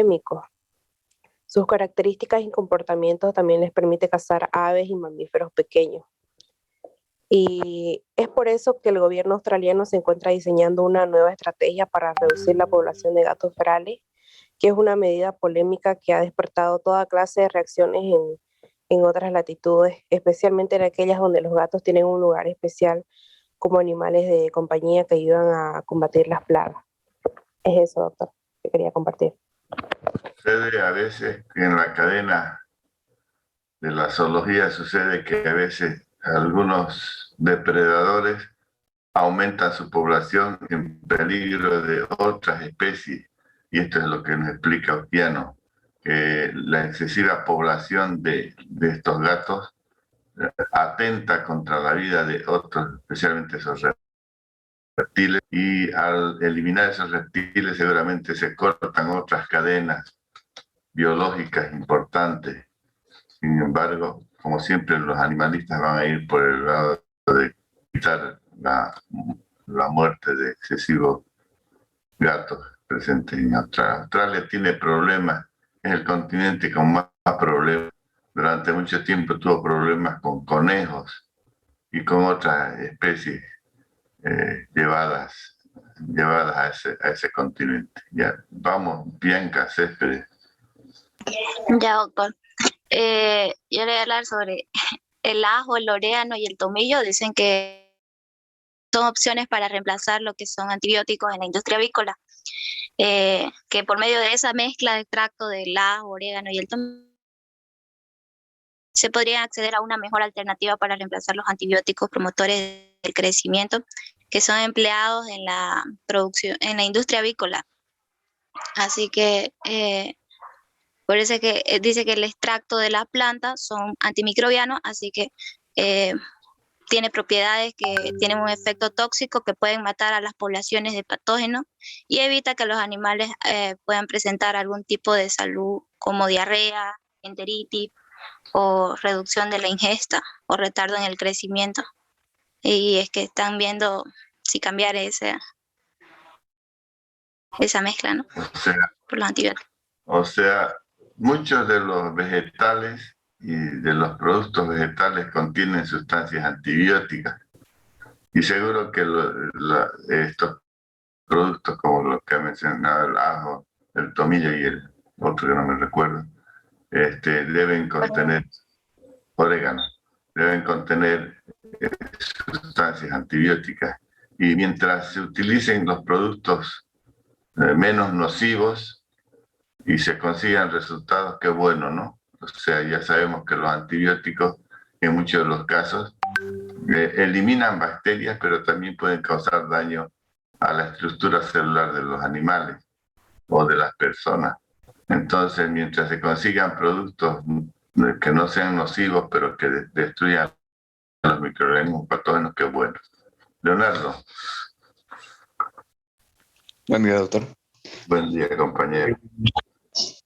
químicos. Sus características y comportamientos también les permite cazar aves y mamíferos pequeños. Y es por eso que el gobierno australiano se encuentra diseñando una nueva estrategia para reducir la población de gatos ferales, que es una medida polémica que ha despertado toda clase de reacciones en otras latitudes, especialmente en aquellas donde los gatos tienen un lugar especial como animales de compañía que ayudan a combatir las plagas. Es eso, doctor, que quería compartir. Sucede a veces que en la cadena de la zoología sucede que a veces algunos depredadores aumentan su población en peligro de otras especies. Y esto es lo que nos explica Ostiano, que la excesiva población de estos gatos atenta contra la vida de otros, especialmente esos reptiles, y al eliminar esos reptiles seguramente se cortan otras cadenas biológicas importantes. Sin embargo, como siempre, los animalistas van a ir por el lado de evitar la muerte de excesivos gatos presentes en Australia. Australia tiene problemas, es el continente con más problemas. Durante mucho tiempo tuvo problemas con conejos y con otras especies llevadas a ese continente. Ya, vamos, Bianca Céspedes. Ya, doctor. Yo le voy a hablar sobre el ajo, el orégano y el tomillo. Dicen que son opciones para reemplazar lo que son antibióticos en la industria avícola. Que por medio de esa mezcla de extracto del ajo, orégano y el tomillo se podría acceder a una mejor alternativa para reemplazar los antibióticos promotores del crecimiento que son empleados en la producción, en la industria avícola. Así que por eso es que dice que el extracto de la planta son antimicrobianos, así que tiene propiedades que tienen un efecto tóxico que pueden matar a las poblaciones de patógenos y evita que los animales puedan presentar algún tipo de salud como diarrea, enteritis o reducción de la ingesta o retardo en el crecimiento. Y es que están viendo si cambiar esa mezcla, ¿no? Por los antibióticos. O sea, muchos de los vegetales y de los productos vegetales contienen sustancias antibióticas. Y seguro que estos productos como los que ha mencionado, el ajo, el tomillo y el otro que no me recuerdo, deben contener orégano, deben contener sustancias antibióticas. Y mientras se utilicen los productos menos nocivos y se consigan resultados, qué bueno, ¿no? O sea, ya sabemos que los antibióticos en muchos de los casos eliminan bacterias, pero también pueden causar daño a la estructura celular de los animales o de las personas. Entonces, mientras se consigan productos que no sean nocivos, pero que destruyan los microorganismos patógenos, qué bueno. Leonardo. Buen día, doctor. Buen día, compañero.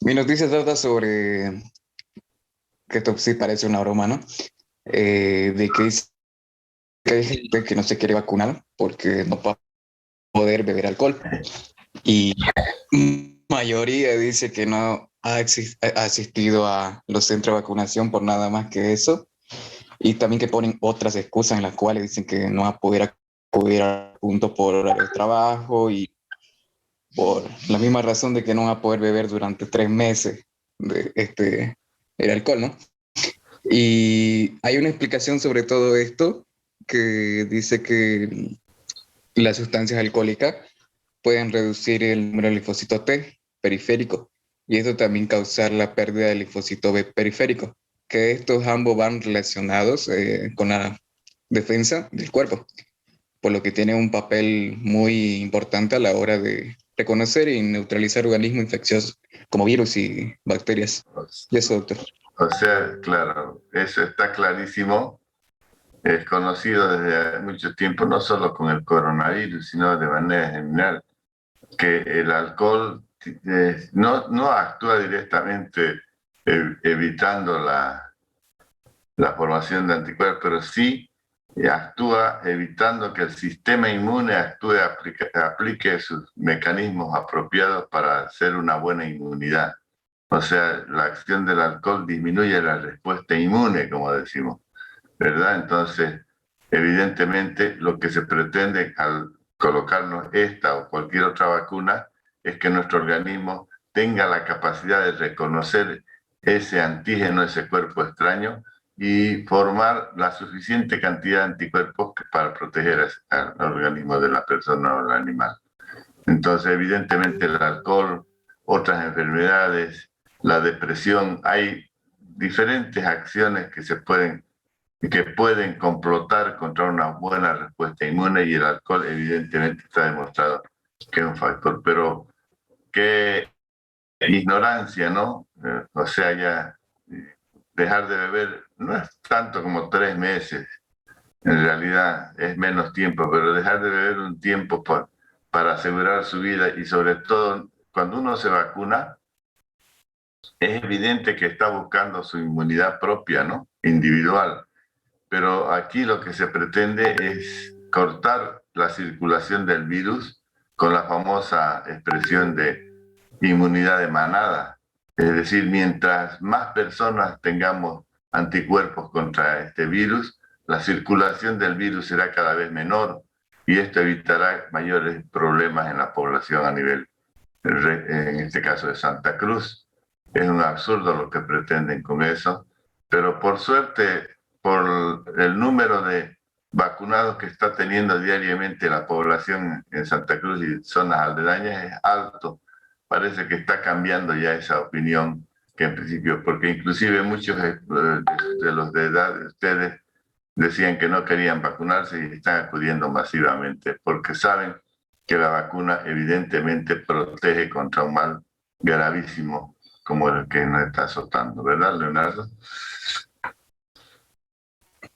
Mi noticia trata sobre, que esto sí parece una broma, ¿no? De que hay gente que no se quiere vacunar porque no va a poder beber alcohol. Y mayoría dice que no ha asistido a los centros de vacunación por nada más que eso. Y también que ponen otras excusas en las cuales dicen que no va a poder acudir a puntos por horario de trabajo y por la misma razón de que no va a poder beber durante 3 meses el alcohol, ¿no? Y hay una explicación sobre todo esto que dice que las sustancias alcohólicas pueden reducir el número de linfocitos T periférico y esto también causar la pérdida del linfocito B periférico, que estos ambos van relacionados con la defensa del cuerpo, por lo que tienen un papel muy importante a la hora de reconocer y neutralizar organismos infecciosos como virus y bacterias. Y eso, doctor. O sea, claro, eso está clarísimo. Es conocido desde mucho tiempo, no solo con el coronavirus, sino de manera general, que el alcohol no actúa directamente evitando la formación de anticuerpos, pero sí y actúa evitando que el sistema inmune aplique sus mecanismos apropiados para hacer una buena inmunidad. O sea, la acción del alcohol disminuye la respuesta inmune, como decimos, ¿verdad? Entonces, evidentemente, lo que se pretende al colocarnos esta o cualquier otra vacuna es que nuestro organismo tenga la capacidad de reconocer ese antígeno, ese cuerpo extraño, y formar la suficiente cantidad de anticuerpos para proteger al organismo de la persona o del animal. Entonces, evidentemente, el alcohol, otras enfermedades, la depresión, hay diferentes acciones que pueden complotar contra una buena respuesta inmune, y el alcohol evidentemente está demostrado que es un factor, pero qué ignorancia, ¿no? O sea, ya dejar de beber no es tanto como 3 meses, en realidad es menos tiempo, pero dejar de beber un tiempo para asegurar su vida, y sobre todo cuando uno se vacuna, es evidente que está buscando su inmunidad propia, ¿no? Individual. Pero aquí lo que se pretende es cortar la circulación del virus con la famosa expresión de inmunidad de manada. Es decir, mientras más personas tengamos anticuerpos contra este virus, la circulación del virus será cada vez menor, y esto evitará mayores problemas en la población a nivel, en este caso de Santa Cruz. Es un absurdo lo que pretenden con eso, pero por suerte, por el número de vacunados que está teniendo diariamente la población en Santa Cruz y zonas aledañas es alto. Parece que está cambiando ya esa opinión, que en principio, porque inclusive muchos de los de edad de ustedes decían que no querían vacunarse y están acudiendo masivamente porque saben que la vacuna evidentemente protege contra un mal gravísimo como el que nos está azotando, ¿verdad, Leonardo?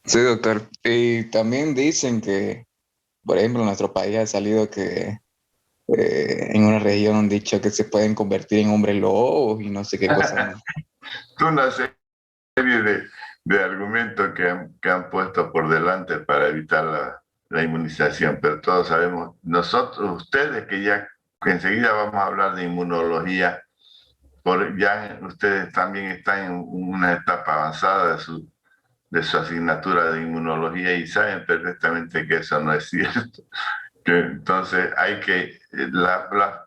Sí, doctor. Y también dicen que, por ejemplo, en nuestro país ha salido que en una región han dicho que se pueden convertir en hombres lobos y no sé qué cosas más. Una serie de argumentos que han puesto por delante para evitar la inmunización, pero todos sabemos, nosotros, ustedes que enseguida vamos a hablar de inmunología, ya ustedes también están en una etapa avanzada de su asignatura de inmunología y saben perfectamente que eso no es cierto. Entonces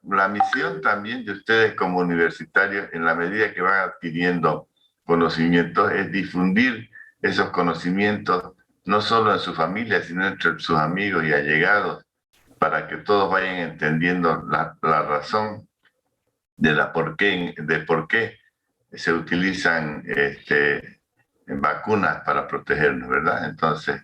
la misión también de ustedes como universitarios, en la medida que van adquiriendo conocimientos, es difundir esos conocimientos no solo en su familia, sino entre sus amigos y allegados, para que todos vayan entendiendo la razón de por qué se utilizan vacunas para protegernos, ¿verdad? Entonces,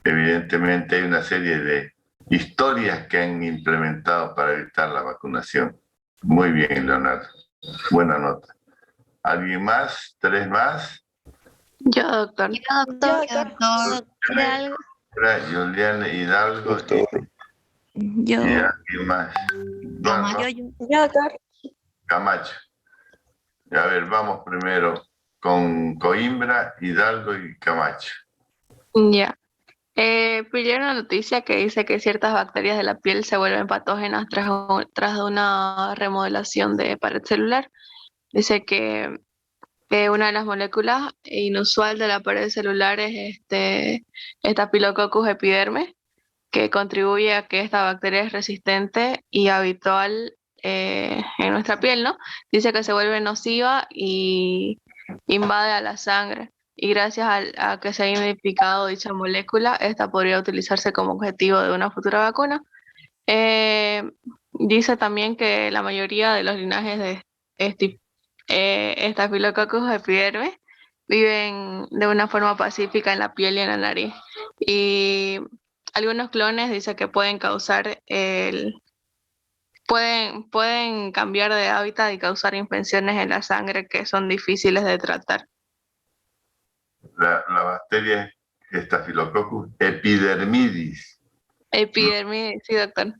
evidentemente hay una serie de historias que han implementado para evitar la vacunación. Muy bien, Leonardo. Buena nota. ¿Alguien más? ¿Tres más? Yo, doctor. Yo, doctor. Hidalgo. Julián Hidalgo Doctor. y Yo. alguien más. Camacho. Yo, doctor. Camacho. A ver, vamos primero con Coimbra, Hidalgo y Camacho. Ya. Pillé una noticia que dice que ciertas bacterias de la piel se vuelven patógenas tras una remodelación de pared celular. Dice que una de las moléculas inusual de la pared celular es Staphylococcus epidermis, que contribuye a que esta bacteria es resistente y habitual en nuestra piel, ¿no? Dice que se vuelve nociva y invade a la sangre. Y gracias a que se ha identificado dicha molécula, esta podría utilizarse como objetivo de una futura vacuna. Dice también que la mayoría de los linajes de Staphylococcus epidermis viven de una forma pacífica en la piel y en la nariz. Y algunos clones dicen que pueden causar pueden cambiar de hábitat y causar infecciones en la sangre que son difíciles de tratar. La bacteria es Staphylococcus epidermidis. Epidermis, sí, doctor.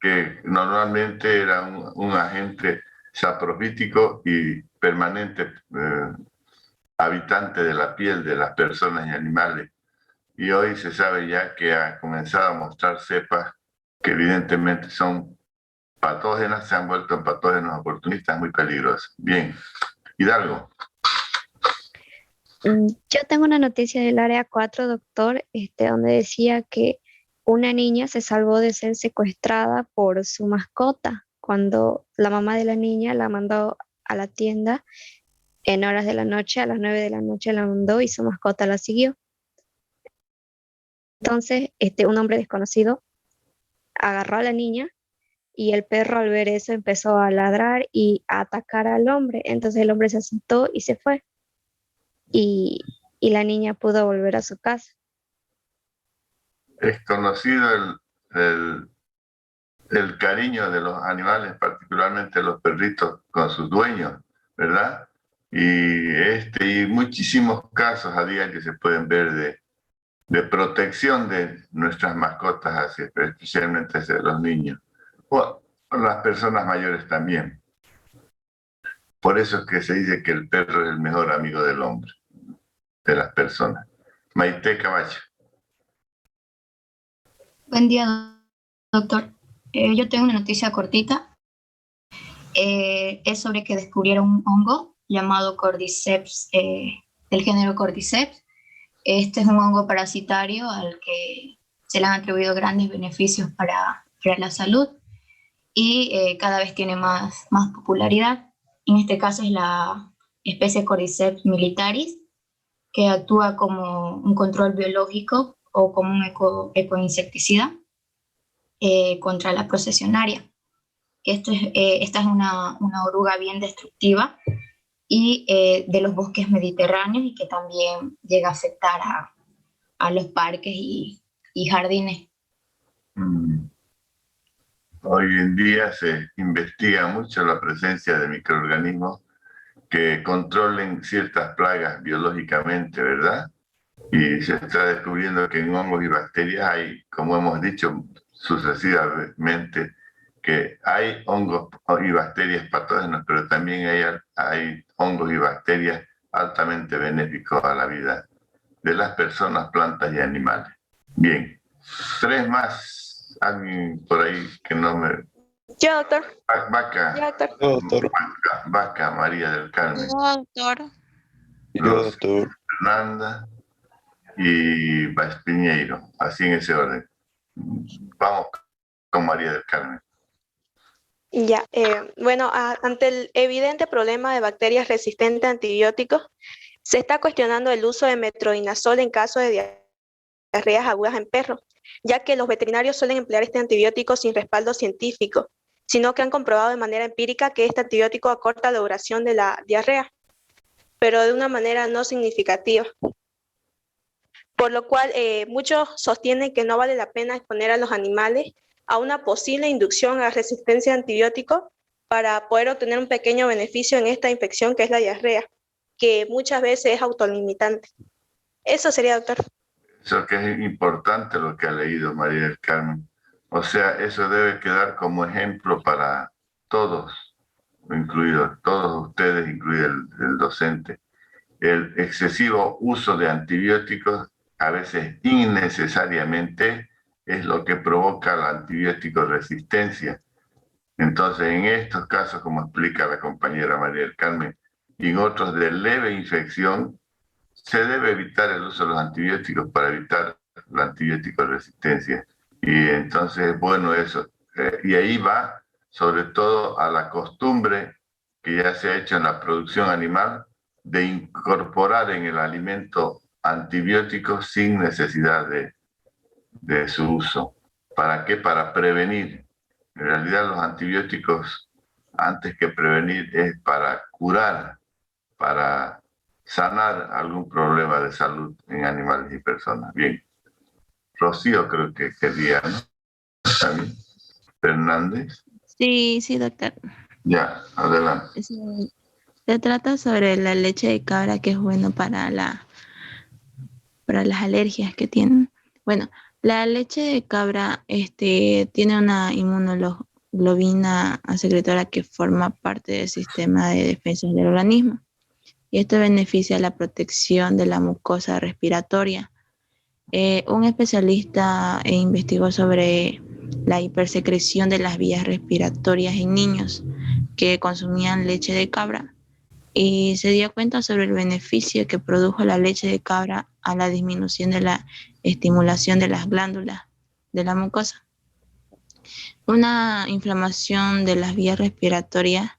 Que normalmente era un agente saprofítico y permanente, habitante de la piel de las personas y animales, y hoy se sabe ya que ha comenzado a mostrar cepas que evidentemente son patógenas, se han vuelto en patógenos oportunistas muy peligrosos. Bien, Hidalgo. Yo tengo una noticia del área 4, doctor, donde decía que una niña se salvó de ser secuestrada por su mascota cuando la mamá de la niña la mandó a la tienda en horas de la noche, a las 9 de la noche la mandó y su mascota la siguió. Entonces, un hombre desconocido agarró a la niña y el perro al ver eso empezó a ladrar y a atacar al hombre. Entonces el hombre se asustó y se fue. Y la niña pudo volver a su casa. Es conocido el cariño de los animales, particularmente los perritos, con sus dueños, ¿verdad? Y muchísimos casos a día que se pueden ver de protección de nuestras mascotas, especialmente hacia los niños, o las personas mayores también. Por eso es que se dice que el perro es el mejor amigo del hombre, de las personas. Maite Camacho. Buen día, doctor. Yo tengo una noticia cortita. Es sobre que descubrieron un hongo llamado Cordyceps, del género Cordyceps. Este es un hongo parasitario al que se le han atribuido grandes beneficios para la salud y cada vez tiene más popularidad. En este caso es la especie Cordyceps militaris, que actúa como un control biológico o como un ecoinsecticida contra la procesionaria. Esta es una oruga bien destructiva y de los bosques mediterráneos y que también llega a afectar a los parques y jardines. Hoy en día se investiga mucho la presencia de microorganismos que controlen ciertas plagas biológicamente, ¿verdad? Y se está descubriendo que en hongos y bacterias hay, como hemos dicho sucesivamente, que hay hongos y bacterias patógenas, pero también hay hongos y bacterias altamente benéficos a la vida de las personas, plantas y animales. Bien, 3 más. Alguien por ahí que no me... Yo, doctor. Vaca. Yo, doctor. Doctor. Vaca, María del Carmen. Doctor. Doctor. Fernanda y Vaz Piñeiro, así en ese orden. Vamos con María del Carmen. Ya, bueno, ante el evidente problema de bacterias resistentes a antibióticos, se está cuestionando el uso de metronidazol en caso de diarreas agudas en perros, ya que los veterinarios suelen emplear este antibiótico sin respaldo científico, sino que han comprobado de manera empírica que este antibiótico acorta la duración de la diarrea, pero de una manera no significativa. Por lo cual, muchos sostienen que no vale la pena exponer a los animales a una posible inducción a resistencia a antibióticos para poder obtener un pequeño beneficio en esta infección que es la diarrea, que muchas veces es autolimitante. Eso sería, doctor. Eso que es importante lo que ha leído María del Carmen. O sea, eso debe quedar como ejemplo para todos, incluidos todos ustedes, incluido el docente. El excesivo uso de antibióticos, a veces innecesariamente, es lo que provoca la antibiótico resistencia. Entonces, en estos casos, como explica la compañera María del Carmen, y en otros de leve infección, se debe evitar el uso de los antibióticos para evitar la antibiótico resistencia. Y entonces, bueno, eso. Y ahí va, sobre todo, a la costumbre que ya se ha hecho en la producción animal de incorporar en el alimento antibióticos sin necesidad de su uso. ¿Para qué? Para prevenir. En realidad los antibióticos, antes que prevenir, es para curar, para sanar algún problema de salud en animales y personas. Bien. Rocío creo que quería, ¿no? ¿También? Fernández. Sí, doctor. Ya, adelante. Se trata sobre la leche de cabra, que es bueno para las alergias que tienen. Bueno, la leche de cabra tiene una inmunoglobina secretora que forma parte del sistema de defensa del organismo. Y esto beneficia la protección de la mucosa respiratoria. Un especialista investigó sobre la hipersecreción de las vías respiratorias en niños que consumían leche de cabra y se dio cuenta sobre el beneficio que produjo la leche de cabra a la disminución de la estimulación de las glándulas de la mucosa. Una inflamación de las vías respiratorias,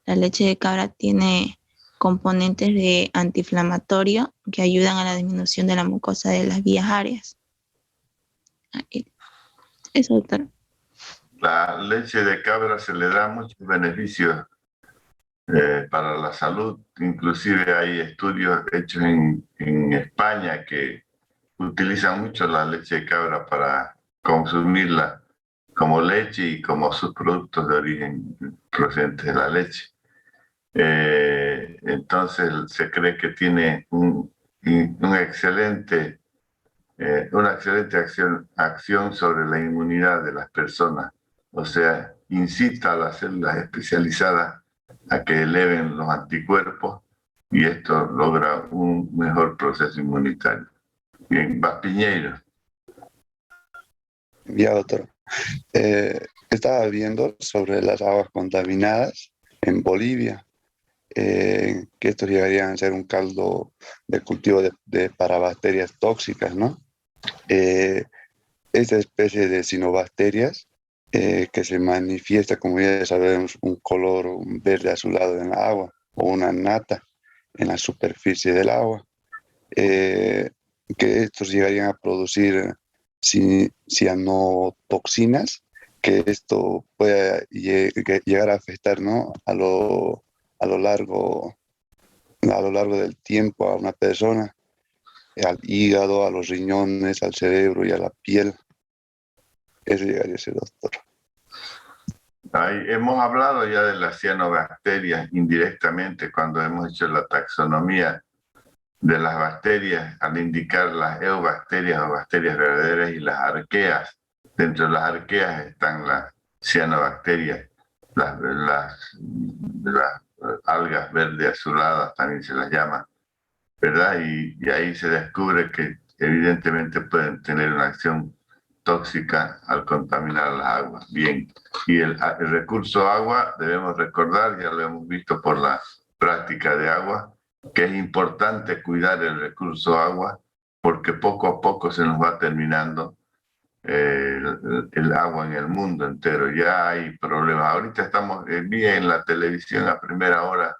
la leche de cabra tiene componentes de antiinflamatorio que ayudan a la disminución de la mucosa de las vías aéreas. Eso, doctor. La leche de cabra se le da muchos beneficios para la salud. Inclusive hay estudios hechos en España que utilizan mucho la leche de cabra para consumirla como leche y como subproductos de origen procedentes de la leche. Entonces se cree que tiene una excelente acción sobre la inmunidad de las personas. O sea, incita a las células especializadas a que eleven los anticuerpos y esto logra un mejor proceso inmunitario. Bien, vas Piñeiro. Ya, doctor. Estaba viendo sobre las aguas contaminadas en Bolivia, que estos llegarían a ser un caldo de cultivo para bacterias tóxicas, ¿no? Esta especie de cinobacterias que se manifiesta, como ya sabemos, un color verde azulado en la agua o una nata en la superficie del agua, que estos llegarían a producir cianotoxinas, que esto puede llegar a afectar, ¿no? a lo largo del tiempo a una persona, al hígado, a los riñones, al cerebro y a la piel. Eso llegaría a ser, doctor. Hemos hablado ya de las cianobacterias indirectamente cuando hemos hecho la taxonomía de las bacterias al indicar las eubacterias o bacterias verdaderas y las arqueas. Dentro de las arqueas están las cianobacterias, las algas verde azuladas también se las llama, ¿verdad? Y ahí se descubre que evidentemente pueden tener una acción tóxica al contaminar las aguas. Bien, y el recurso agua, debemos recordar, ya lo hemos visto por la práctica de agua, que es importante cuidar el recurso agua porque poco a poco se nos va terminando el agua en el mundo entero. Ya hay problemas. Ahorita vi en la televisión a primera hora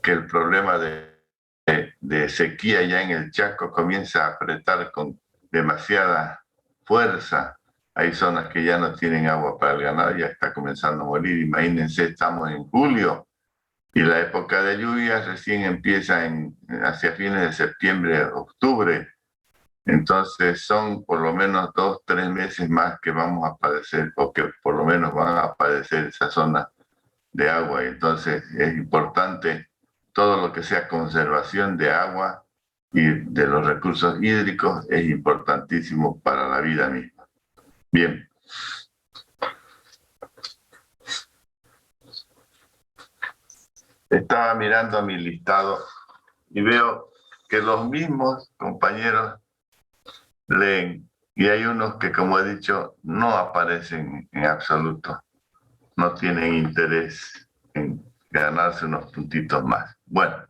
que el problema de sequía ya en el Chaco comienza a apretar con demasiada fuerza. Hay zonas que ya no tienen agua para el ganado, ya está comenzando a morir. Imagínense, estamos en julio y la época de lluvias recién empieza hacia fines de septiembre, octubre. Entonces son por lo menos 2, 3 meses más que vamos a padecer, o que por lo menos van a padecer esa zona de agua. Entonces es importante todo lo que sea conservación de agua y de los recursos hídricos, es importantísimo para la vida misma. Bien. Estaba mirando mi listado y veo que los mismos compañeros leen y hay unos que, como he dicho, no aparecen en absoluto, no tienen interés en ganarse unos puntitos más. Bueno,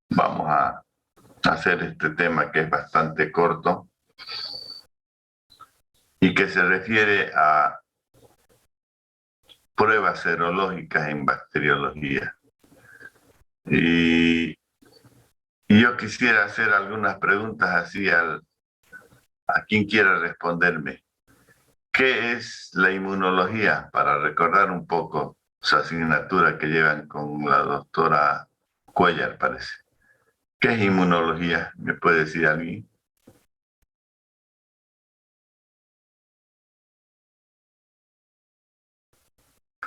vamos a hacer este tema que es bastante corto y que se refiere a pruebas serológicas en bacteriología. Y yo quisiera hacer algunas preguntas así a quien quiera responderme. ¿Qué es la inmunología? Para recordar un poco su asignatura que llevan con la doctora Cuellar, parece. ¿Qué es inmunología? ¿Me puede decir alguien?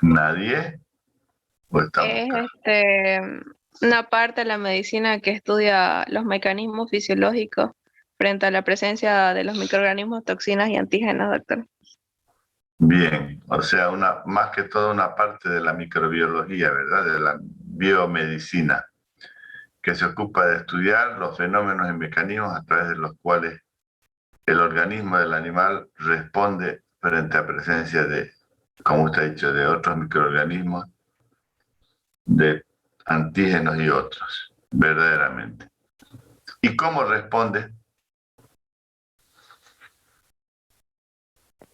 ¿Nadie? ¿O estamos Es una parte de la medicina que estudia los mecanismos fisiológicos frente a la presencia de los microorganismos, toxinas y antígenos, doctor. Bien, o sea, más que todo una parte de la microbiología, ¿verdad? De la biomedicina, que se ocupa de estudiar los fenómenos y mecanismos a través de los cuales el organismo del animal responde frente a presencia de, como usted ha dicho, de otros microorganismos, de antígenos y otros, verdaderamente. ¿Y cómo responde?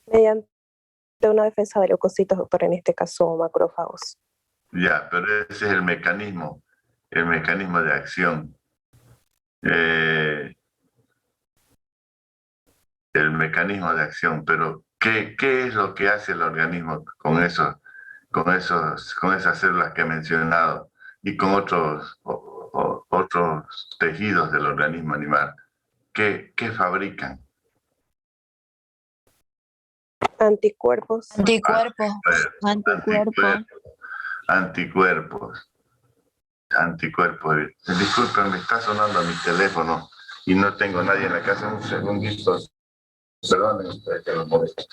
Mediante una defensa de leucocitos, doctor, en este caso macrófagos. Ya, pero ese es el mecanismo de acción. El mecanismo de acción, pero ¿qué es lo que hace el organismo con esas células que he mencionado y con otros tejidos del organismo animal? ¿Qué fabrican? Anticuerpos. Anticuerpos. Anticuerpos. Disculpen, me está sonando mi teléfono y no tengo nadie en la casa. Un segundito. Perdonen ustedes que los moleste.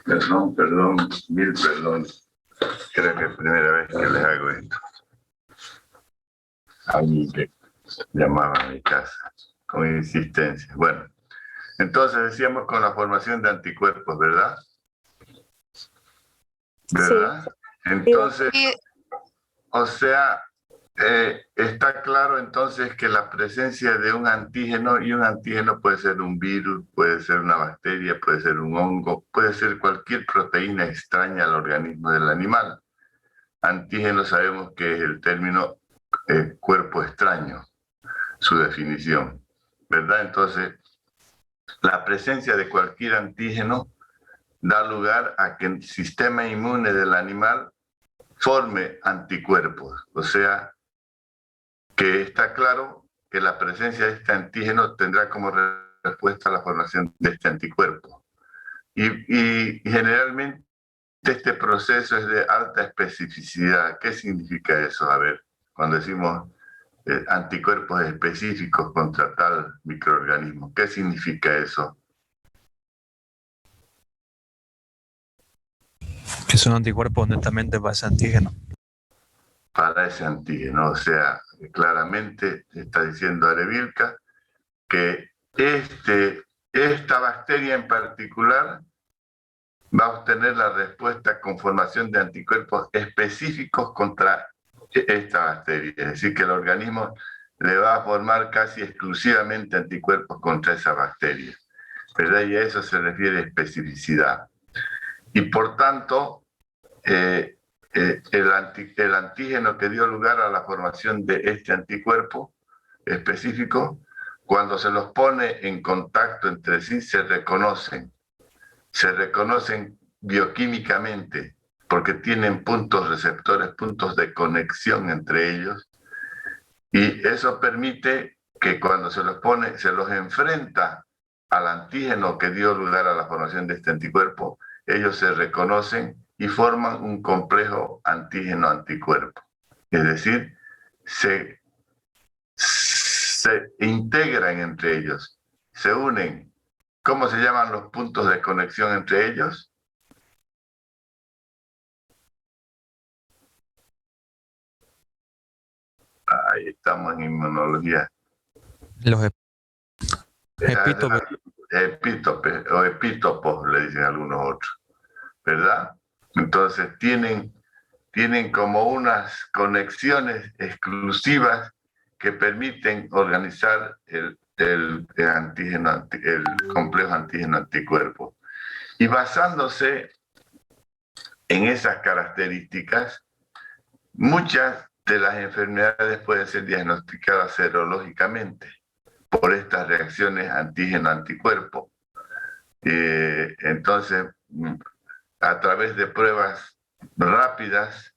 Perdón, mil perdón. Creo que es la primera vez que les hago esto. Alguien que llamaba a mi casa con insistencia. Bueno, entonces decíamos con la formación de anticuerpos, ¿verdad? ¿Verdad? Sí. Entonces, o sea, está claro entonces que la presencia de un antígeno, y un antígeno puede ser un virus, puede ser una bacteria, puede ser un hongo, puede ser cualquier proteína extraña al organismo del animal. Antígeno sabemos que es el término cuerpo extraño, su definición, ¿verdad? Entonces, la presencia de cualquier antígeno da lugar a que el sistema inmune del animal forme anticuerpos, o sea, que está claro que la presencia de este antígeno tendrá como respuesta a la formación de este anticuerpo. Y generalmente este proceso es de alta especificidad. ¿Qué significa eso? A ver, cuando decimos anticuerpos específicos contra tal microorganismo, ¿qué significa eso? Es un anticuerpo netamente para ese antígeno. Para ese antígeno, o sea, claramente está diciendo Arevilca que este esta bacteria en particular va a obtener la respuesta con formación de anticuerpos específicos contra esta bacteria. Es decir, que el organismo le va a formar casi exclusivamente anticuerpos contra esa bacteria, ¿verdad? Y a eso se refiere especificidad. Y por tanto, el antígeno que dio lugar a la formación de este anticuerpo específico, cuando se los pone en contacto entre sí, se reconocen bioquímicamente, porque tienen puntos receptores, puntos de conexión entre ellos, y eso permite que cuando se los pone, se los enfrenta al antígeno que dio lugar a la formación de este anticuerpo, ellos se reconocen y forman un complejo antígeno-anticuerpo. Es decir, se integran entre ellos, se unen. ¿Cómo se llaman los puntos de conexión entre ellos? Ahí estamos en inmunología. Los epítopes. Epítopes o epítopos, le dicen algunos otros, ¿verdad? Entonces tienen como unas conexiones exclusivas que permiten organizar el complejo antígeno-anticuerpo. Y basándose en esas características, muchas de las enfermedades pueden ser diagnosticadas serológicamente por estas reacciones antígeno-anticuerpo. Entonces, a través de pruebas rápidas,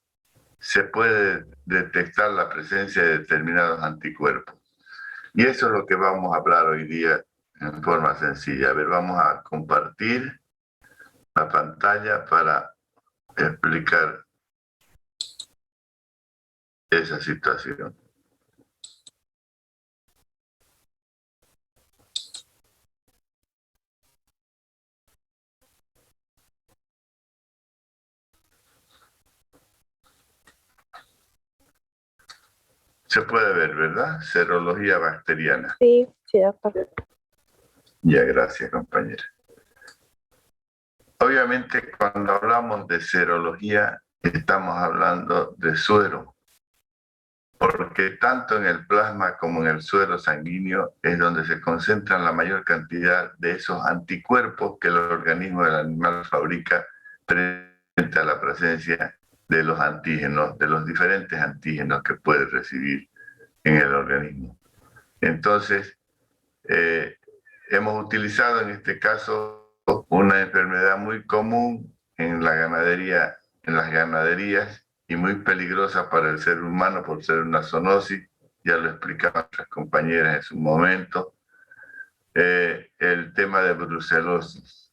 se puede detectar la presencia de determinados anticuerpos. Y eso es lo que vamos a hablar hoy día en forma sencilla. A ver, vamos a compartir la pantalla para explicar esa situación. Se puede ver, ¿verdad? Serología bacteriana. Sí, doctor. Ya, gracias, compañera. Obviamente, cuando hablamos de serología, estamos hablando de suero, porque tanto en el plasma como en el suero sanguíneo es donde se concentran la mayor cantidad de esos anticuerpos que el organismo del animal fabrica frente a la presencia de los antígenos, de los diferentes antígenos que puede recibir en el organismo. Entonces, hemos utilizado en este caso una enfermedad muy común en la ganadería, en las ganaderías, y muy peligrosa para el ser humano por ser una zoonosis, ya lo explicaban nuestras compañeras en su momento, el tema de brucelosis,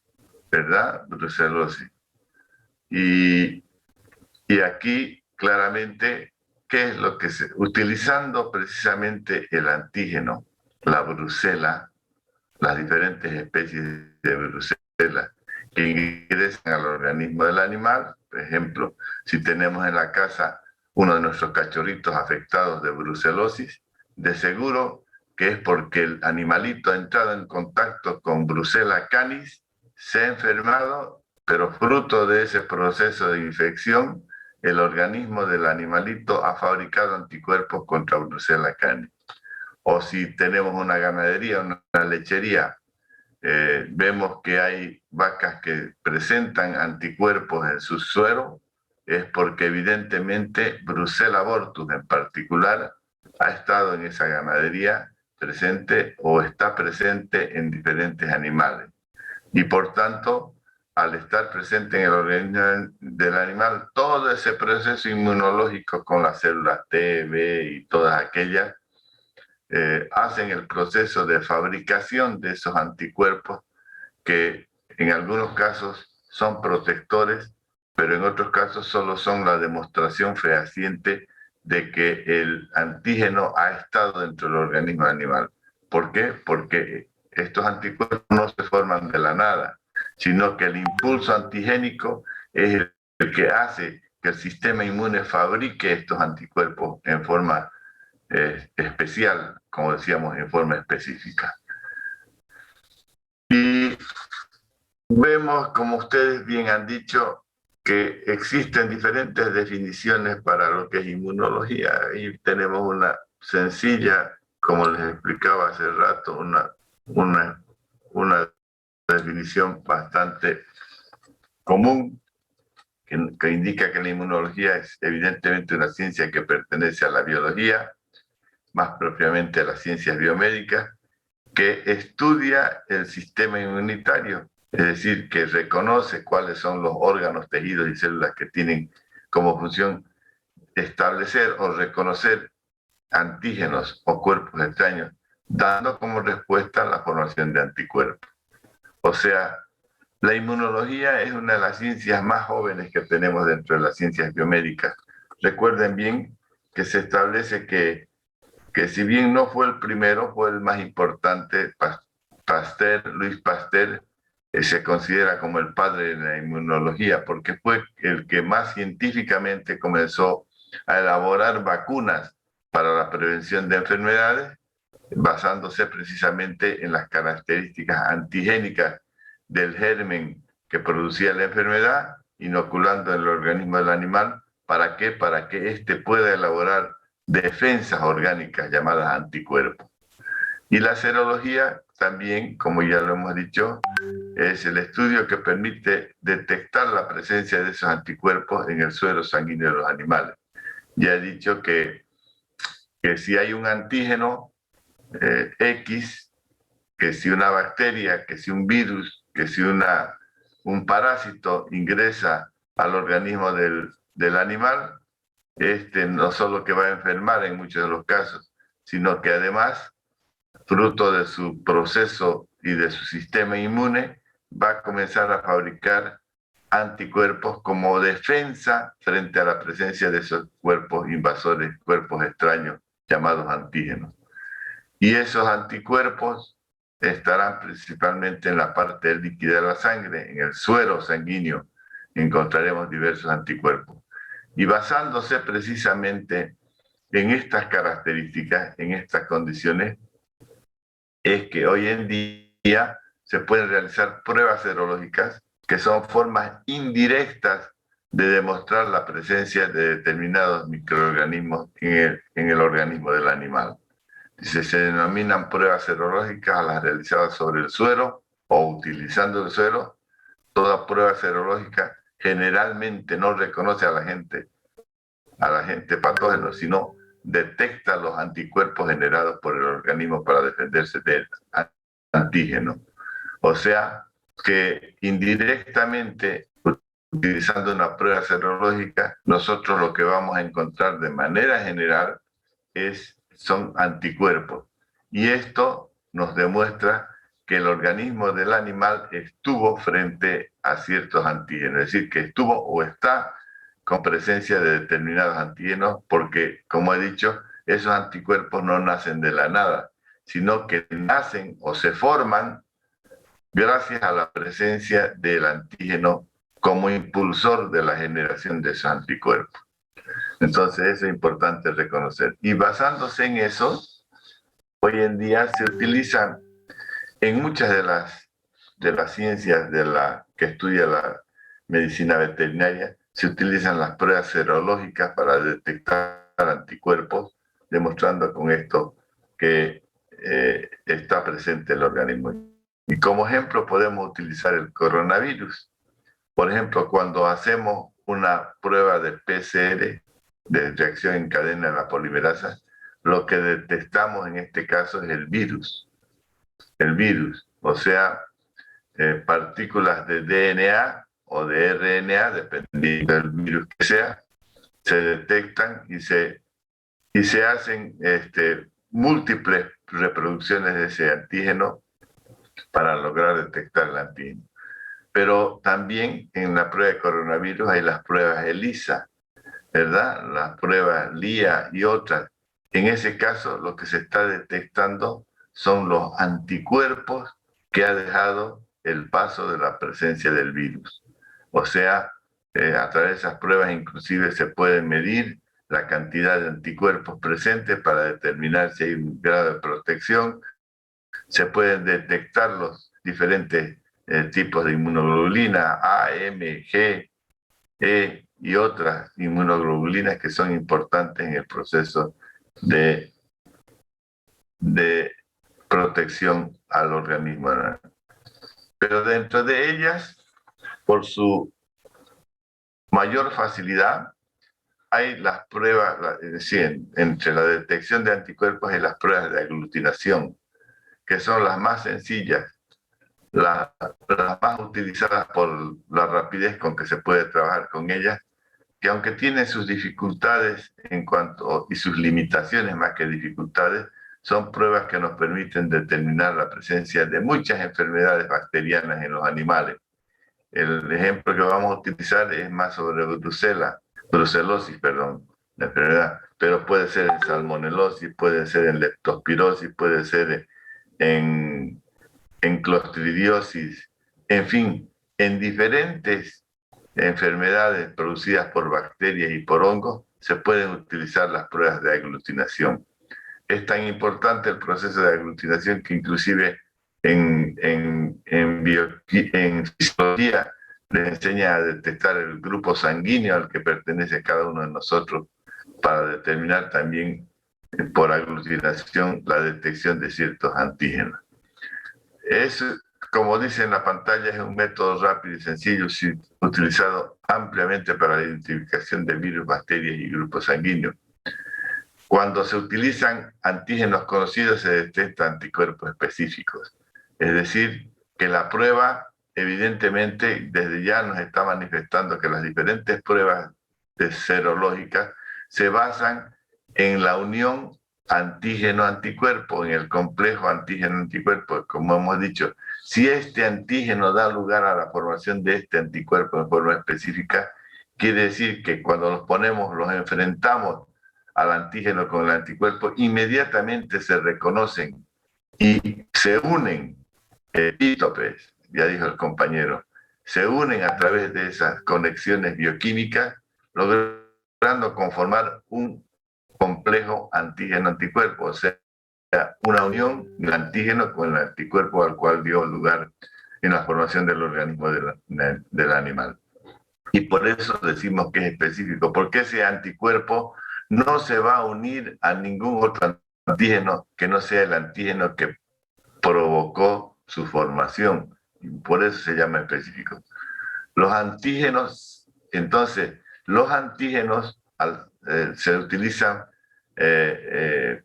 ¿verdad? Brucelosis. Y aquí claramente, ¿qué es lo que utilizando precisamente el antígeno, la brucela, las diferentes especies de brucela que ingresan al organismo del animal? Por ejemplo, si tenemos en la casa uno de nuestros cachorritos afectados de brucelosis, de seguro que es porque el animalito ha entrado en contacto con Brucella canis, se ha enfermado, pero fruto de ese proceso de infección, el organismo del animalito ha fabricado anticuerpos contra Brucella canis. O si tenemos una ganadería, una lechería, vemos que hay vacas que presentan anticuerpos en su suero, es porque evidentemente Brucella abortus en particular ha estado en esa ganadería presente o está presente en diferentes animales. Y por tanto, al estar presente en el organismo del animal, todo ese proceso inmunológico con las células T, B y todas aquellas, hacen el proceso de fabricación de esos anticuerpos que en algunos casos son protectores, pero en otros casos solo son la demostración fehaciente de que el antígeno ha estado dentro del organismo animal. ¿Por qué? Porque estos anticuerpos no se forman de la nada, sino que el impulso antigénico es el que hace que el sistema inmune fabrique estos anticuerpos en forma especial, como decíamos, en forma específica. Y vemos, como ustedes bien han dicho, que existen diferentes definiciones para lo que es inmunología. Y tenemos una sencilla, como les explicaba hace rato, una definición bastante común que indica que la inmunología es evidentemente una ciencia que pertenece a la biología, más propiamente a las ciencias biomédicas, que estudia el sistema inmunitario, es decir, que reconoce cuáles son los órganos, tejidos y células que tienen como función establecer o reconocer antígenos o cuerpos extraños, dando como respuesta la formación de anticuerpos. O sea, la inmunología es una de las ciencias más jóvenes que tenemos dentro de las ciencias biomédicas. Recuerden bien que se establece que si bien no fue el primero, fue el más importante. Luis Pasteur, se considera como el padre de la inmunología, porque fue el que más científicamente comenzó a elaborar vacunas para la prevención de enfermedades, basándose precisamente en las características antigénicas del germen que producía la enfermedad, inoculando en el organismo del animal. ¿Para qué? Para que éste pueda elaborar defensas orgánicas llamadas anticuerpos. Y la serología también, como ya lo hemos dicho, es el estudio que permite detectar la presencia de esos anticuerpos en el suero sanguíneo de los animales. Ya he dicho que si hay un antígeno X, que si una bacteria, que si un virus, que si un parásito ingresa al organismo del animal, no solo que va a enfermar en muchos de los casos, sino que además, fruto de su proceso y de su sistema inmune, va a comenzar a fabricar anticuerpos como defensa frente a la presencia de esos cuerpos invasores, cuerpos extraños llamados antígenos. Y esos anticuerpos estarán principalmente en la parte líquida de la sangre, en el suero sanguíneo encontraremos diversos anticuerpos. Y basándose precisamente en estas características, en estas condiciones, es que hoy en día se pueden realizar pruebas serológicas que son formas indirectas de demostrar la presencia de determinados microorganismos en el organismo del animal. Se denominan pruebas serológicas a las realizadas sobre el suero o utilizando el suero. Toda prueba serológica generalmente no reconoce a la gente patógeno, sino detecta los anticuerpos generados por el organismo para defenderse del antígeno. O sea que indirectamente, utilizando una prueba serológica, nosotros lo que vamos a encontrar de manera general son anticuerpos. Y esto nos demuestra que el organismo del animal estuvo frente a ciertos antígenos, es decir, que estuvo o está con presencia de determinados antígenos, porque, como he dicho, esos anticuerpos no nacen de la nada, sino que nacen o se forman gracias a la presencia del antígeno como impulsor de la generación de esos anticuerpos. Entonces, eso es importante reconocer. Y basándose en eso, hoy en día se utilizan en muchas de las ciencias que estudia la medicina veterinaria, se utilizan las pruebas serológicas para detectar anticuerpos, demostrando con esto que está presente el organismo. Y como ejemplo podemos utilizar el coronavirus. Por ejemplo, cuando hacemos una prueba de PCR, de reacción en cadena de la polimerasa, lo que detectamos en este caso es el virus. El virus, o sea, partículas de DNA o de RNA, dependiendo del virus que sea, se detectan y se hacen múltiples reproducciones de ese antígeno para lograr detectar el antígeno. Pero también en la prueba de coronavirus hay las pruebas ELISA, ¿verdad? Las pruebas LIA y otras. En ese caso, lo que se está detectando son los anticuerpos que ha dejado el paso de la presencia del virus. O sea, a través de esas pruebas inclusive se puede medir la cantidad de anticuerpos presentes para determinar si hay un grado de protección. Se pueden detectar los diferentes tipos de inmunoglobulina, A, M, G, E y otras inmunoglobulinas que son importantes en el proceso de protección al organismo. Pero dentro de ellas, por su mayor facilidad, hay las pruebas, es decir, entre la detección de anticuerpos y las pruebas de aglutinación, que son las más sencillas, las más utilizadas por la rapidez con que se puede trabajar con ellas, que aunque tienen sus dificultades y sus limitaciones más que dificultades, son pruebas que nos permiten determinar la presencia de muchas enfermedades bacterianas en los animales. El ejemplo que vamos a utilizar es más sobre brucelosis, la enfermedad, pero puede ser en salmonelosis, puede ser en leptospirosis, puede ser en clostridiosis, en fin, en diferentes enfermedades producidas por bacterias y por hongos se pueden utilizar las pruebas de aglutinación. Es tan importante el proceso de aglutinación que inclusive en fisiología les enseña a detectar el grupo sanguíneo al que pertenece cada uno de nosotros para determinar también por aglutinación la detección de ciertos antígenos. Es, como dice en la pantalla, es un método rápido y sencillo utilizado ampliamente para la identificación de virus, bacterias y grupos sanguíneos. Cuando se utilizan antígenos conocidos se detectan anticuerpos específicos. Es decir, que la prueba evidentemente desde ya nos está manifestando que las diferentes pruebas serológicas se basan en la unión antígeno-anticuerpo, en el complejo antígeno-anticuerpo. Como hemos dicho, si este antígeno da lugar a la formación de este anticuerpo en forma específica, quiere decir que cuando los ponemos, los enfrentamos al antígeno con el anticuerpo, inmediatamente se reconocen y se unen epítopes, ya dijo el compañero, se unen a través de esas conexiones bioquímicas, logrando conformar un complejo antígeno-anticuerpo, o sea, una unión del antígeno con el anticuerpo al cual dio lugar en la formación del organismo del animal. Y por eso decimos que es específico, porque ese anticuerpo no se va a unir a ningún otro antígeno que no sea el antígeno que provocó su formación. Y por eso se llama específico. Los antígenos, entonces, se utilizan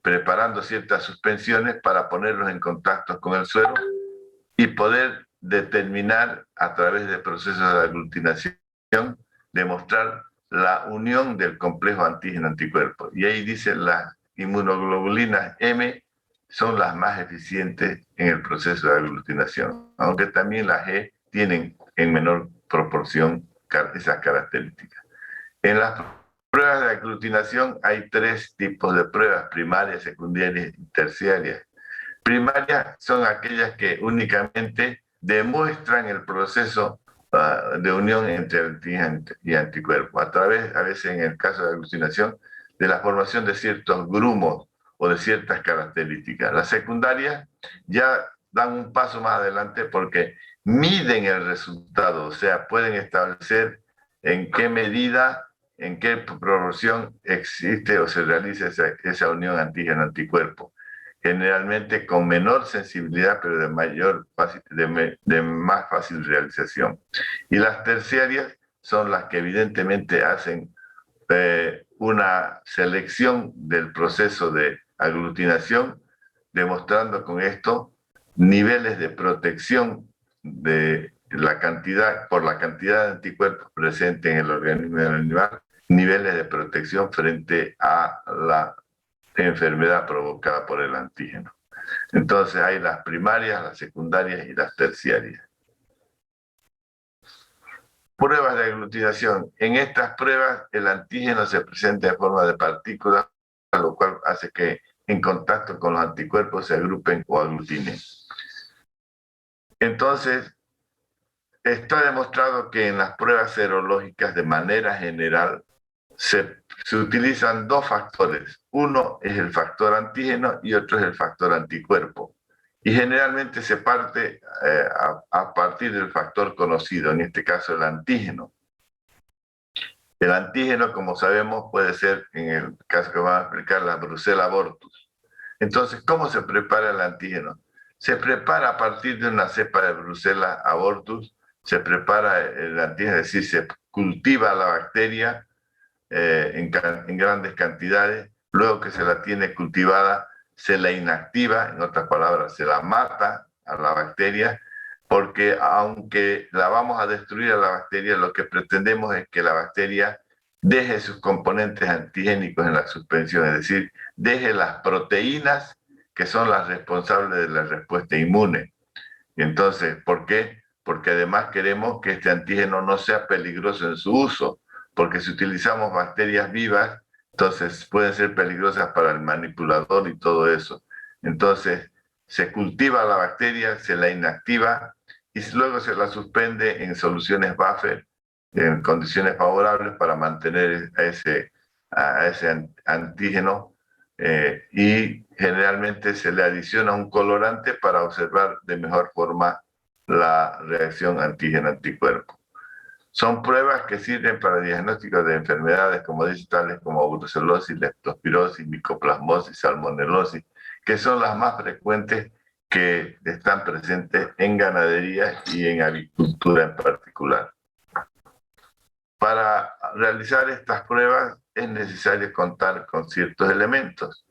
preparando ciertas suspensiones para ponerlos en contacto con el suero y poder determinar a través de procesos de aglutinación, demostrar la unión del complejo antígeno-anticuerpo. Y ahí dice las inmunoglobulinas M son las más eficientes en el proceso de aglutinación, aunque también las G tienen en menor proporción esas características. En las pruebas de aglutinación hay 3 tipos de pruebas: primarias, secundarias y terciarias. Primarias son aquellas que únicamente demuestran el proceso de unión entre antígeno y anticuerpo, a través, a veces en el caso de aglutinación, de la formación de ciertos grumos o de ciertas características. Las secundarias ya dan un paso más adelante porque miden el resultado, o sea, pueden establecer en qué medida, en qué proporción existe o se realiza esa unión antígeno-anticuerpo. Generalmente con menor sensibilidad, pero de más fácil realización. Y las terciarias son las que evidentemente hacen una selección del proceso de aglutinación, demostrando con esto niveles de protección por la cantidad de anticuerpos presentes en el organismo del animal, niveles de protección frente a la enfermedad provocada por el antígeno. Entonces hay las primarias, las secundarias y las terciarias. Pruebas de aglutinación. En estas pruebas el antígeno se presenta en forma de partículas, lo cual hace que en contacto con los anticuerpos se agrupen o aglutinen. Entonces, está demostrado que en las pruebas serológicas de manera general se utilizan 2 factores. Uno es el factor antígeno y otro es el factor anticuerpo. y generalmente se parte a partir del factor conocido, en este caso el antígeno. El antígeno, como sabemos, puede ser, en el caso que vamos a explicar, la Brucella abortus. Entonces, ¿cómo se prepara el antígeno? Se prepara a partir de una cepa de Brucella abortus, se prepara el antígeno, es decir, se cultiva la bacteria en grandes cantidades, luego que se la tiene cultivada, se la inactiva, en otras palabras, se la mata a la bacteria, porque aunque la vamos a destruir a la bacteria, lo que pretendemos es que la bacteria deje sus componentes antigénicos en la suspensión, es decir, deje las proteínas que son las responsables de la respuesta inmune. Y entonces, ¿por qué? Porque además queremos que este antígeno no sea peligroso en su uso, porque si utilizamos bacterias vivas, entonces pueden ser peligrosas para el manipulador y todo eso. Entonces, se cultiva la bacteria, se la inactiva y luego se la suspende en soluciones buffer, en condiciones favorables para mantener a ese antígeno y generalmente se le adiciona un colorante para observar de mejor forma la reacción antígeno-anticuerpo. Son pruebas que sirven para diagnóstico de enfermedades, como dice, tales como brucelosis, leptospirosis, micoplasmosis, salmonelosis, que son las más frecuentes que están presentes en ganadería y en avicultura en particular. Para realizar estas pruebas es necesario contar con ciertos elementos.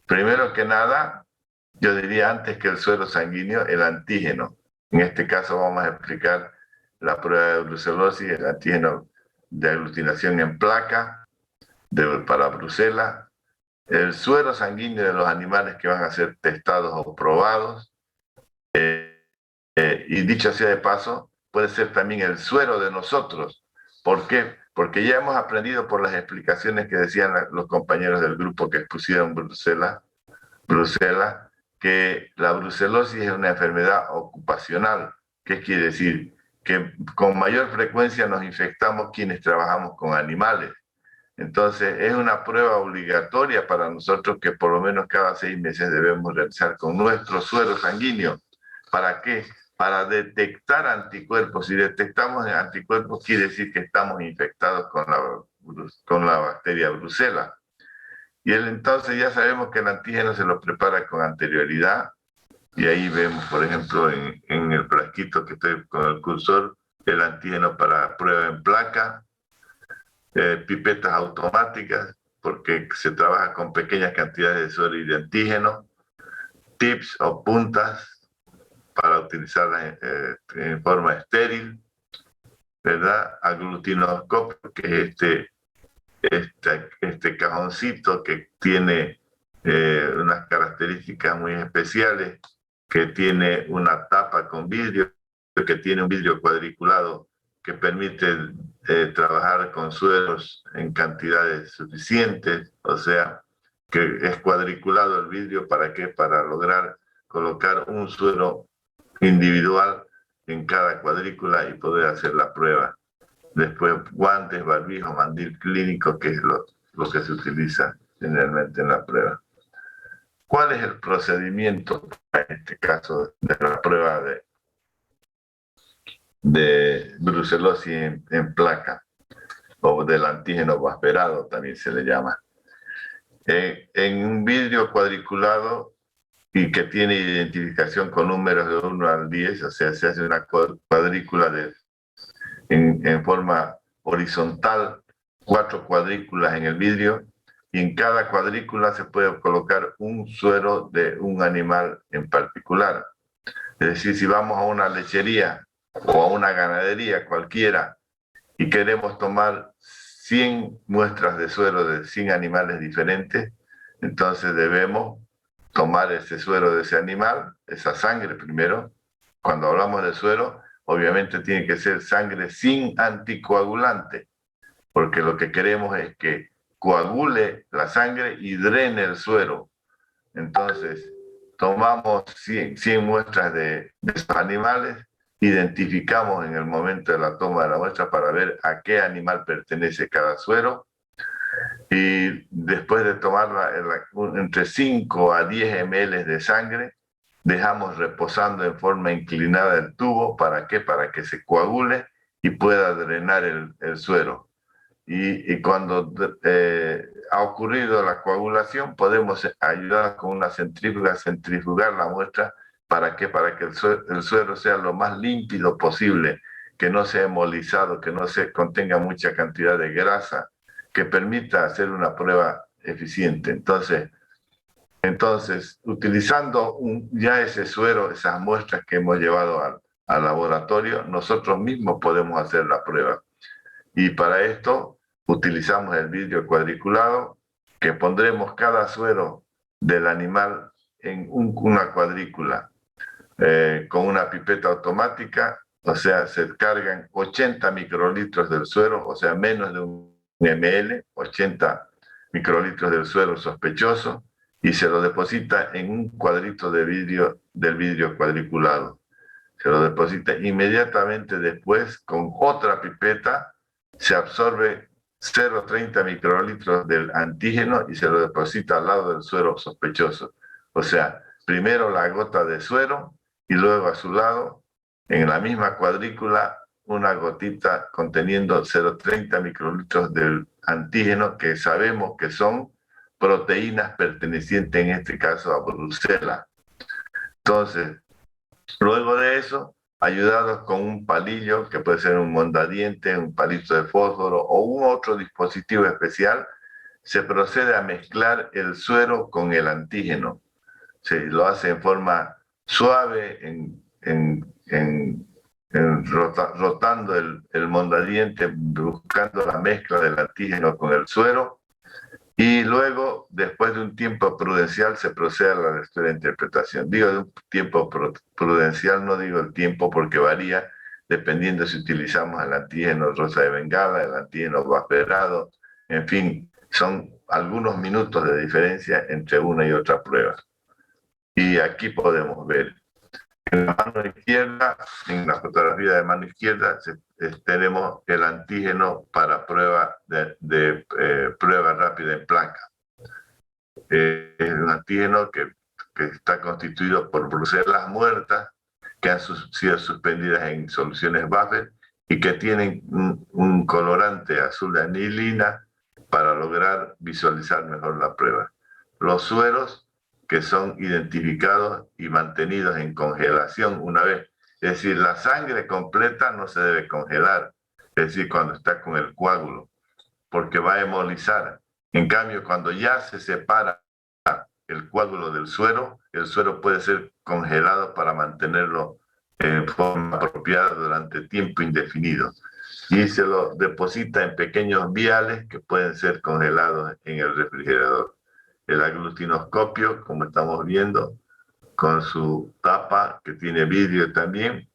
Primero que nada, yo diría antes que el suero sanguíneo, el antígeno. En este caso vamos a explicar la prueba de brucelosis, el antígeno de aglutinación en placa para Brucella, el suero sanguíneo de los animales que van a ser testados o probados, y dicho sea de paso, puede ser también el suero de nosotros. ¿Por qué? Porque ya hemos aprendido por las explicaciones que decían los compañeros del grupo que expusieron Brucella, que la brucelosis es una enfermedad ocupacional. ¿Qué quiere decir? Que con mayor frecuencia nos infectamos quienes trabajamos con animales. Entonces, es una prueba obligatoria para nosotros que por lo menos cada 6 meses debemos realizar con nuestro suero sanguíneo. ¿Para qué? Para detectar anticuerpos. Si detectamos anticuerpos, quiere decir que estamos infectados con la bacteria Brucella. Y entonces ya sabemos que el antígeno se lo prepara con anterioridad. Y ahí vemos, por ejemplo, en el frasquito que estoy con el cursor, el antígeno para prueba en placa, pipetas automáticas, porque se trabaja con pequeñas cantidades de suero y de antígeno, tips o puntas para utilizarlas en forma estéril, ¿verdad? Aglutinoscopio, que es este cajoncito que tiene unas características muy especiales, que tiene una tapa con vidrio, que tiene un vidrio cuadriculado que permite trabajar con sueros en cantidades suficientes, o sea, que es cuadriculado el vidrio, ¿para qué? Para lograr colocar un suero individual en cada cuadrícula y poder hacer la prueba. Después, guantes, barbijo, mandil clínico, que es lo que se utiliza generalmente en la prueba. ¿Cuál es el procedimiento en este caso de la prueba de brucelosis en placa, o del antígeno vasperado también se le llama? En un vidrio cuadriculado y que tiene identificación con números de 1 al 10, o sea, se hace una cuadrícula en forma horizontal, 4 cuadrículas en el vidrio, y en cada cuadrícula se puede colocar un suero de un animal en particular. Es decir, si vamos a una lechería o a una ganadería cualquiera y queremos tomar 100 muestras de suero de 100 animales diferentes, entonces debemos tomar ese suero de ese animal, esa sangre primero. Cuando hablamos de suero, obviamente tiene que ser sangre sin anticoagulante, porque lo que queremos es que coagule la sangre y drene el suero. Entonces, tomamos 100 muestras de esos animales, identificamos en el momento de la toma de la muestra para ver a qué animal pertenece cada suero, y después de tomar entre 5 a 10 ml de sangre, dejamos reposando en forma inclinada el tubo. ¿Para qué? Para que se coagule y pueda drenar el suero. Y cuando ha ocurrido la coagulación, podemos ayudar con una centrífuga a centrifugar la muestra. ¿Para qué? Para que el suero sea lo más límpido posible, que no sea hemolizado, que no se contenga mucha cantidad de grasa, que permita hacer una prueba eficiente. Entonces, utilizando ya ese suero, esas muestras que hemos llevado al laboratorio, nosotros mismos podemos hacer la prueba. Y para esto utilizamos el vidrio cuadriculado, que pondremos cada suero del animal en una cuadrícula con una pipeta automática. O sea, se cargan 80 microlitros del suero, o sea, menos de un ml, 80 microlitros del suero sospechoso, y se lo deposita en un cuadrito de vidrio, del vidrio cuadriculado. Se lo deposita inmediatamente después con otra pipeta, se absorbe 0,30 microlitros del antígeno y se lo deposita al lado del suero sospechoso. O sea, primero la gota de suero y luego a su lado, en la misma cuadrícula, una gotita conteniendo 0,30 microlitros del antígeno, que sabemos que son proteínas pertenecientes en este caso a Bruselas. Entonces, luego de eso, ayudados con un palillo, que puede ser un mondadiente, un palito de fósforo o un otro dispositivo especial, se procede a mezclar el suero con el antígeno. Se lo hace en forma suave, rotando el mondadiente, buscando la mezcla del antígeno con el suero. Y luego, después de un tiempo prudencial, se procede a la lectura de interpretación. Digo de un tiempo prudencial, no digo el tiempo porque varía dependiendo si utilizamos el antígeno rosa de Bengala, el antígeno bufferado, en fin, son algunos minutos de diferencia entre una y otra prueba. Y aquí podemos ver, en la mano izquierda, en la fotografía de mano izquierda, tenemos el antígeno para prueba prueba rápida en placa. Es un antígeno que está constituido por brucelas muertas que han sido suspendidas en soluciones buffer y que tienen un colorante azul de anilina para lograr visualizar mejor la prueba. Los sueros que son identificados y mantenidos en congelación una vez. Es decir, la sangre completa no se debe congelar, es decir, cuando está con el coágulo, porque va a hemolizar. En cambio, cuando ya se separa el coágulo del suero, el suero puede ser congelado para mantenerlo en forma apropiada durante tiempo indefinido. Y se lo deposita en pequeños viales que pueden ser congelados en el refrigerador. El aglutinoscopio, como estamos viendo, con su tapa que tiene vidrio también,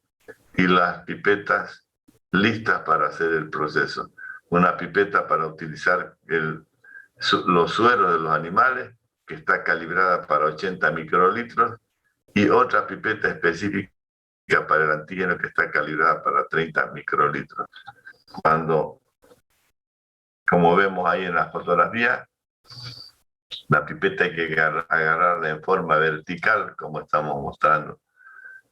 y las pipetas listas para hacer el proceso. Una pipeta para utilizar los sueros de los animales, que está calibrada para 80 microlitros, y otra pipeta específica para el antígeno que está calibrada para 30 microlitros. Como vemos ahí en la fotografía, la pipeta hay que agarrarla en forma vertical, como estamos mostrando.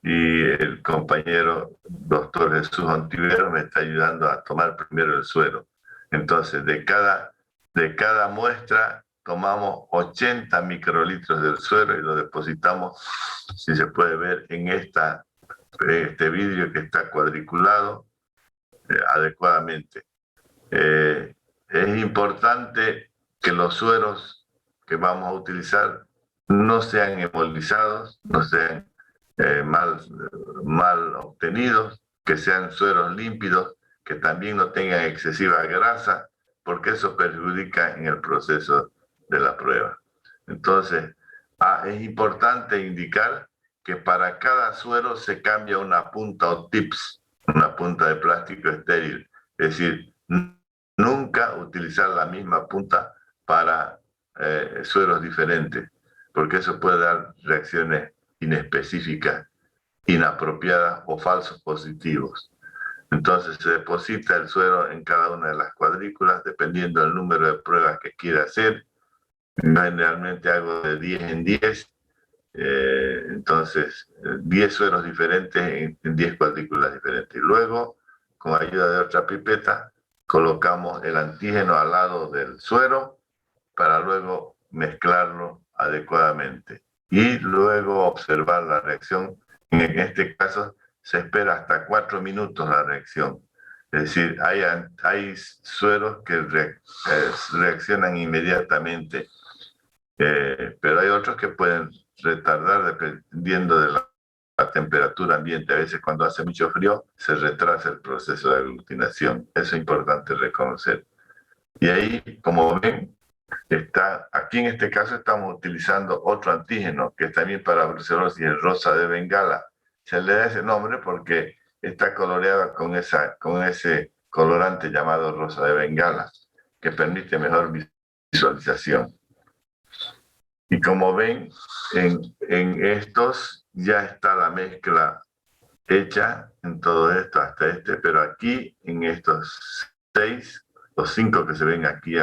Y el compañero doctor Jesús Ontivero me está ayudando a tomar primero el suero. Entonces, de cada muestra tomamos 80 microlitros del suero y lo depositamos, si se puede ver, en este vidrio que está cuadriculado adecuadamente. Es importante que los sueros que vamos a utilizar no sean hemolizados, no sean mal obtenidos, que sean sueros límpidos, que también no tengan excesiva grasa, porque eso perjudica en el proceso de la prueba. Entonces, es importante indicar que para cada suero se cambia una punta o tips, una punta de plástico estéril. Es decir, nunca utilizar la misma punta para sueros diferentes, porque eso puede dar reacciones inespecíficas, inapropiadas o falsos positivos. Entonces se deposita el suero en cada una de las cuadrículas dependiendo del número de pruebas que quiera hacer. Generalmente hago de 10 en 10 Entonces, 10 sueros diferentes en 10 cuadrículas diferentes. Y luego, con ayuda de otra pipeta, colocamos el antígeno al lado del suero para luego mezclarlo adecuadamente. Y luego observar la reacción. En este caso, se espera hasta 4 minutos la reacción. Es decir, hay sueros que reaccionan inmediatamente, pero hay otros que pueden retardar dependiendo de la temperatura ambiente. A veces cuando hace mucho frío se retrasa el proceso de aglutinación. Eso es importante reconocer. Y ahí, como ven, aquí en este caso estamos utilizando otro antígeno que es también para brucelosis, el rosa de Bengala. Se le da ese nombre porque está coloreada con ese colorante llamado rosa de Bengala, que permite mejor visualización. Y como ven, en estos ya está la mezcla hecha en todo esto, hasta pero aquí en estos 6, los 5 que se ven aquí,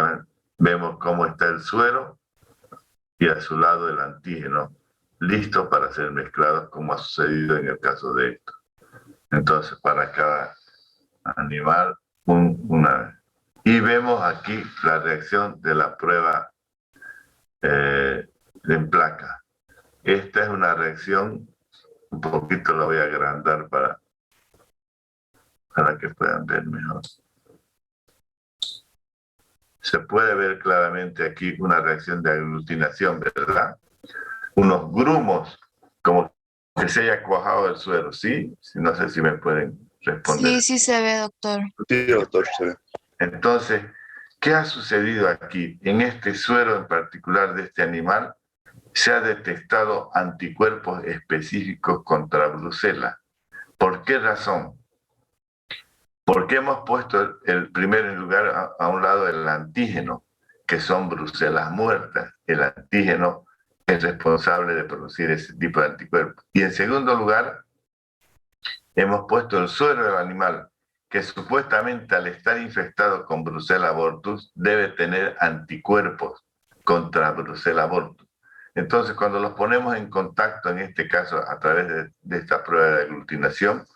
vemos cómo está el suero y a su lado el antígeno, listo para ser mezclados, como ha sucedido en el caso de esto. Entonces, para cada animal, una. Y vemos aquí la reacción de la prueba en placa. Esta es una reacción, un poquito la voy a agrandar para que puedan ver mejor. Se puede ver claramente aquí una reacción de aglutinación, ¿verdad? Unos grumos, como que se haya cuajado el suero, ¿sí? No sé si me pueden responder. Sí, sí se ve, doctor. Sí, doctor, se ve. Entonces, ¿qué ha sucedido aquí? En este suero en particular de este animal, se ha detectado anticuerpos específicos contra brucela. ¿Por qué razón? Porque hemos puesto el primer lugar a un lado el antígeno, que son brucelas muertas. El antígeno es responsable de producir ese tipo de anticuerpos. Y en segundo lugar, hemos puesto el suero del animal, que supuestamente al estar infectado con Brucella abortus debe tener anticuerpos contra Brucella abortus. Entonces, cuando los ponemos en contacto, en este caso a través de esta prueba de aglutinación,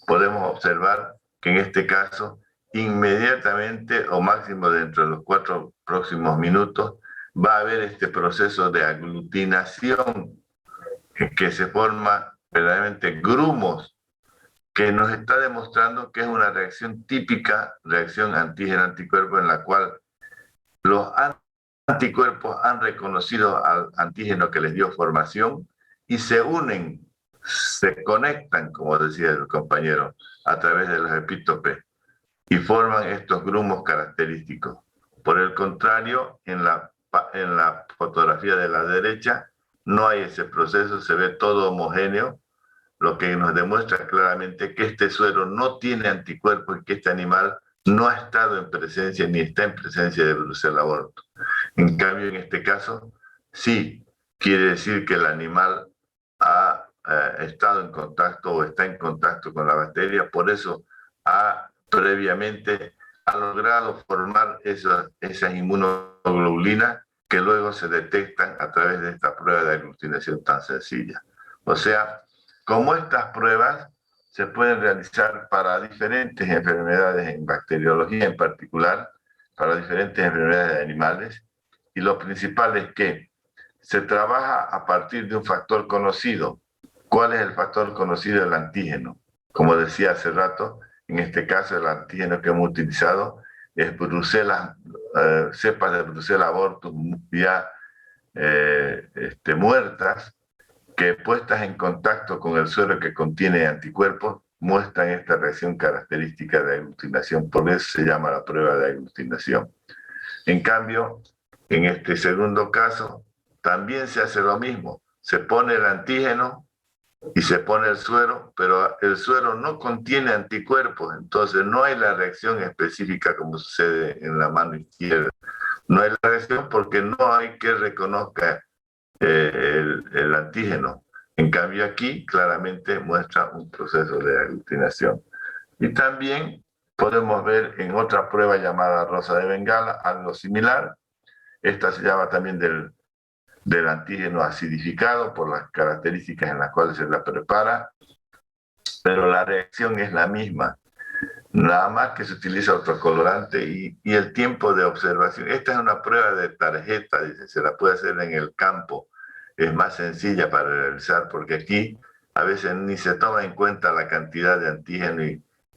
podemos observar que en este caso, inmediatamente o máximo dentro de los 4 próximos minutos, va a haber este proceso de aglutinación que se forma verdaderamente grumos, que nos está demostrando que es una reacción típica, reacción antígeno-anticuerpo, en la cual los anticuerpos han reconocido al antígeno que les dio formación y se unen, se conectan, como decía el compañero, a través de los epítopes y forman estos grumos característicos. Por el contrario, en la fotografía de la derecha no hay ese proceso, se ve todo homogéneo, lo que nos demuestra claramente que este suero no tiene anticuerpos y que este animal no ha estado en presencia ni está en presencia de Brucella abortus. En cambio, en este caso, sí quiere decir que el animal ha estado en contacto o está en contacto con la bacteria, por eso previamente ha logrado formar esas inmunoglobulinas que luego se detectan a través de esta prueba de aglutinación tan sencilla. O sea, como estas pruebas se pueden realizar para diferentes enfermedades en bacteriología en particular, para diferentes enfermedades de animales, y lo principal es que se trabaja a partir de un factor conocido. ¿Cuál es el factor conocido? El antígeno. Como decía hace rato, en este caso el antígeno que hemos utilizado es Brucella, cepas de Brucella abortus ya muertas, que puestas en contacto con el suero que contiene anticuerpos, muestran esta reacción característica de aglutinación. Por eso se llama la prueba de aglutinación. En cambio, en este segundo caso, también se hace lo mismo. Se pone el antígeno y se pone el suero, pero el suero no contiene anticuerpos, entonces no hay la reacción específica como sucede en la mano izquierda. No hay la reacción porque no hay que reconozca el antígeno. En cambio aquí claramente muestra un proceso de aglutinación. Y también podemos ver en otra prueba llamada rosa de Bengala algo similar. Esta se llama también del del antígeno acidificado por las características en las cuales se la prepara, pero la reacción es la misma, nada más que se utiliza otro colorante y el tiempo de observación. Esta es una prueba de tarjeta, dice, se la puede hacer en el campo, es más sencilla para realizar, porque aquí a veces ni se toma en cuenta la cantidad de antígeno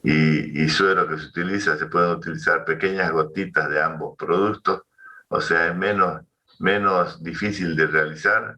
y suero que se utiliza. Se pueden utilizar pequeñas gotitas de ambos productos, o sea, es menos difícil de realizar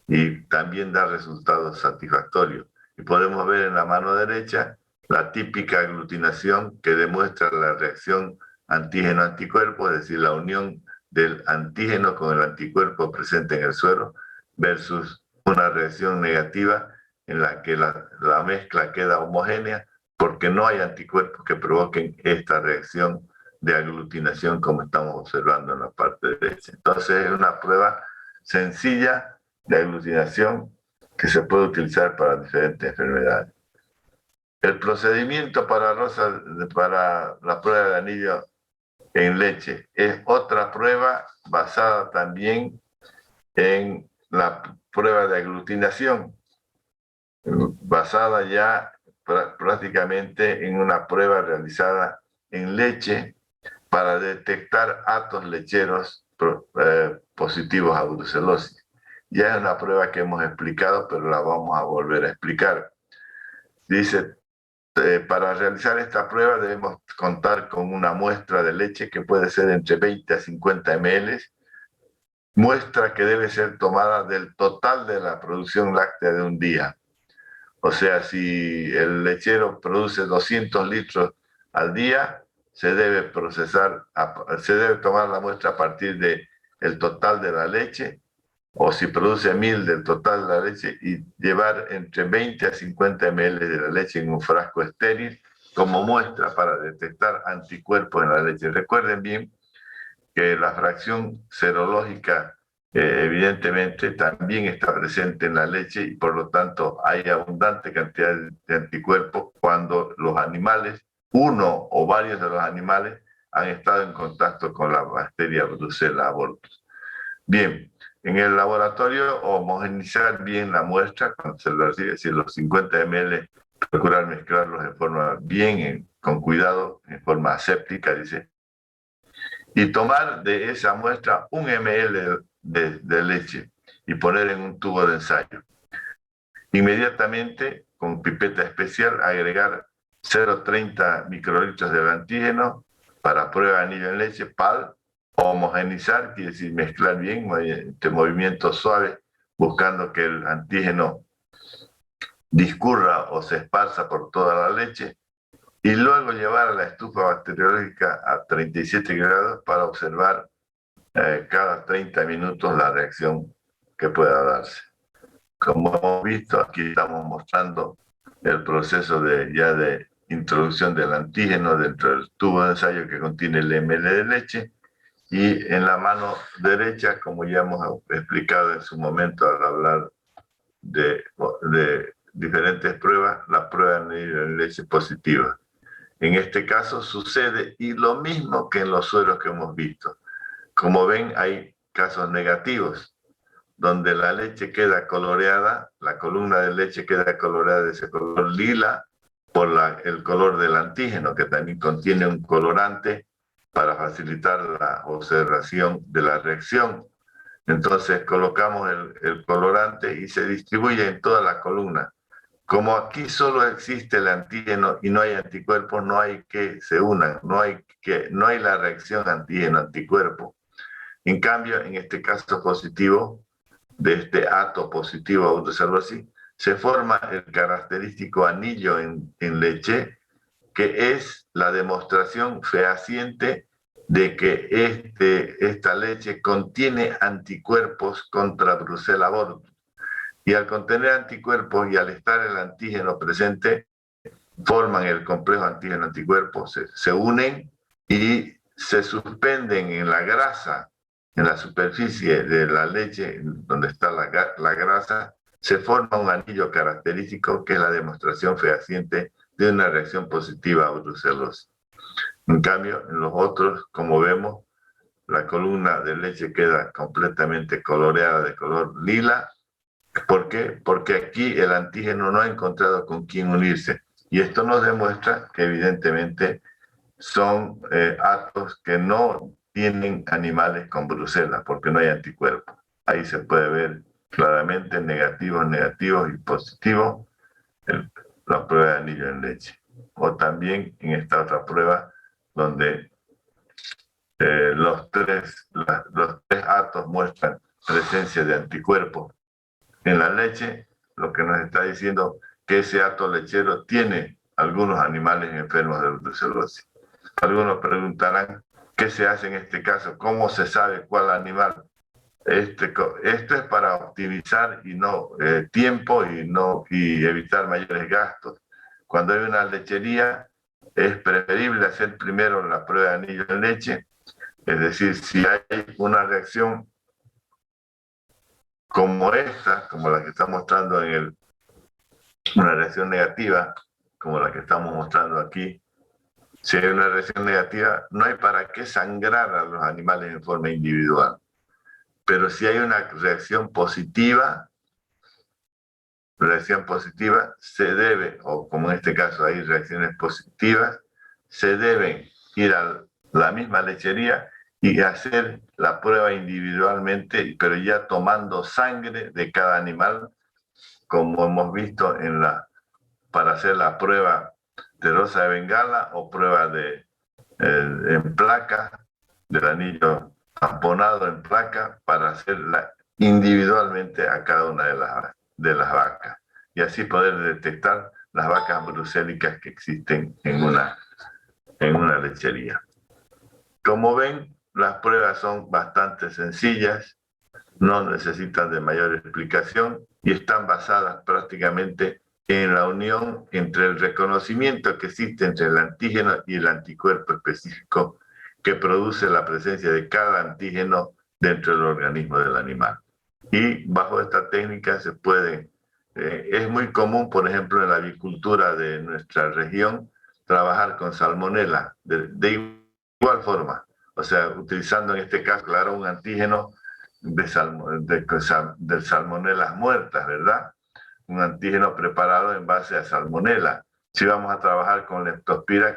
y también da resultados satisfactorios. Y podemos ver en la mano derecha la típica aglutinación que demuestra la reacción antígeno-anticuerpo, es decir, la unión del antígeno con el anticuerpo presente en el suero, versus una reacción negativa en la que la mezcla queda homogénea porque no hay anticuerpos que provoquen esta reacción de aglutinación como estamos observando en la parte derecha. Entonces es una prueba sencilla de aglutinación que se puede utilizar para diferentes enfermedades. El procedimiento para la prueba de anillo en leche es otra prueba basada también en la prueba de aglutinación, basada ya prácticamente en una prueba realizada en leche para detectar hatos lecheros positivos a brucelosis. Ya es una prueba que hemos explicado, pero la vamos a volver a explicar. Dice, para realizar esta prueba debemos contar con una muestra de leche que puede ser entre 20 a 50 ml, muestra que debe ser tomada del total de la producción láctea de un día. O sea, si el lechero produce 200 litros al día, se debe tomar la muestra a partir del total de la leche, o si produce 1000 del total de la leche, y llevar entre 20 a 50 ml de la leche en un frasco estéril como muestra para detectar anticuerpos en la leche. Recuerden bien que la fracción serológica evidentemente también está presente en la leche y por lo tanto hay abundante cantidad de anticuerpos cuando los animales, uno o varios de los animales, han estado en contacto con la bacteria Brucella abortus. Bien, en el laboratorio homogeneizar bien la muestra cuando se lo recibe, es decir, los 50 ml, procurar mezclarlos de forma bien, con cuidado, en forma aséptica, dice, y tomar de esa muestra 1 ml de leche y poner en un tubo de ensayo. Inmediatamente, con pipeta especial, agregar 0,30 microlitros del antígeno para prueba de anillo en leche, PAL, homogeneizar, quiere decir mezclar bien, este movimiento suave, buscando que el antígeno discurra o se esparza por toda la leche, y luego llevar a la estufa bacteriológica a 37 grados para observar cada 30 minutos la reacción que pueda darse. Como hemos visto, aquí estamos mostrando el proceso de introducción del antígeno dentro del tubo de ensayo que contiene el ml de leche, y en la mano derecha, como ya hemos explicado en su momento al hablar de diferentes pruebas, la prueba de leche positiva. En este caso sucede y lo mismo que en los sueros que hemos visto. Como ven, hay casos negativos, donde la leche queda coloreada, la columna de leche queda coloreada de ese color lila por el color del antígeno, que también contiene un colorante para facilitar la observación de la reacción. Entonces colocamos el colorante y se distribuye en toda la columna. Como aquí solo existe el antígeno y no hay anticuerpos, no hay que se unan, no hay la reacción antígeno-anticuerpo. En cambio, en este caso positivo, de este hato positivo a brucelosis, se forma el característico anillo en leche, que es la demostración fehaciente de que esta leche contiene anticuerpos contra Brucella abortus. Y al contener anticuerpos y al estar el antígeno presente, forman el complejo antígeno-anticuerpo, se unen y se suspenden en la grasa, en la superficie de la leche, donde está la grasa, se forma un anillo característico que es la demostración fehaciente de una reacción positiva a brucelosis. En cambio, en los otros, como vemos, la columna de leche queda completamente coloreada de color lila. ¿Por qué? Porque aquí el antígeno no ha encontrado con quién unirse. Y esto nos demuestra que evidentemente son actos que no tienen animales con brucela, porque no hay anticuerpos. Ahí se puede ver claramente negativos y positivos en la prueba de anillo en leche. O también en esta otra prueba donde los tres actos muestran presencia de anticuerpos en la leche, lo que nos está diciendo que ese acto lechero tiene algunos animales enfermos de brucelosis. Algunos preguntarán, ¿qué se hace en este caso? ¿Cómo se sabe cuál animal? Esto es para optimizar tiempo y evitar mayores gastos. Cuando hay una lechería, es preferible hacer primero la prueba de anillo en leche, es decir, si hay una reacción como esta, como la que está mostrando una reacción negativa, como la que estamos mostrando aquí, si hay una reacción negativa, no hay para qué sangrar a los animales en forma individual. Pero si hay una reacción positiva, se debe, o como en este caso hay reacciones positivas, se deben ir a la misma lechería y hacer la prueba individualmente, pero ya tomando sangre de cada animal, como hemos visto para hacer la prueba de rosa de Bengala o prueba en placa, del anillo tamponado en placa, para hacerla individualmente a cada una de las vacas y así poder detectar las vacas brucélicas que existen en una lechería. Como ven, las pruebas son bastante sencillas, no necesitan de mayor explicación y están basadas prácticamente en la unión entre el reconocimiento que existe entre el antígeno y el anticuerpo específico que produce la presencia de cada antígeno dentro del organismo del animal. Y bajo esta técnica se puede, es muy común, por ejemplo, en la avicultura de nuestra región, trabajar con salmonela de igual forma. O sea, utilizando en este caso, claro, un antígeno del salmonelas muertas, ¿verdad? Un antígeno preparado en base a salmonela. Si vamos a trabajar con leptospira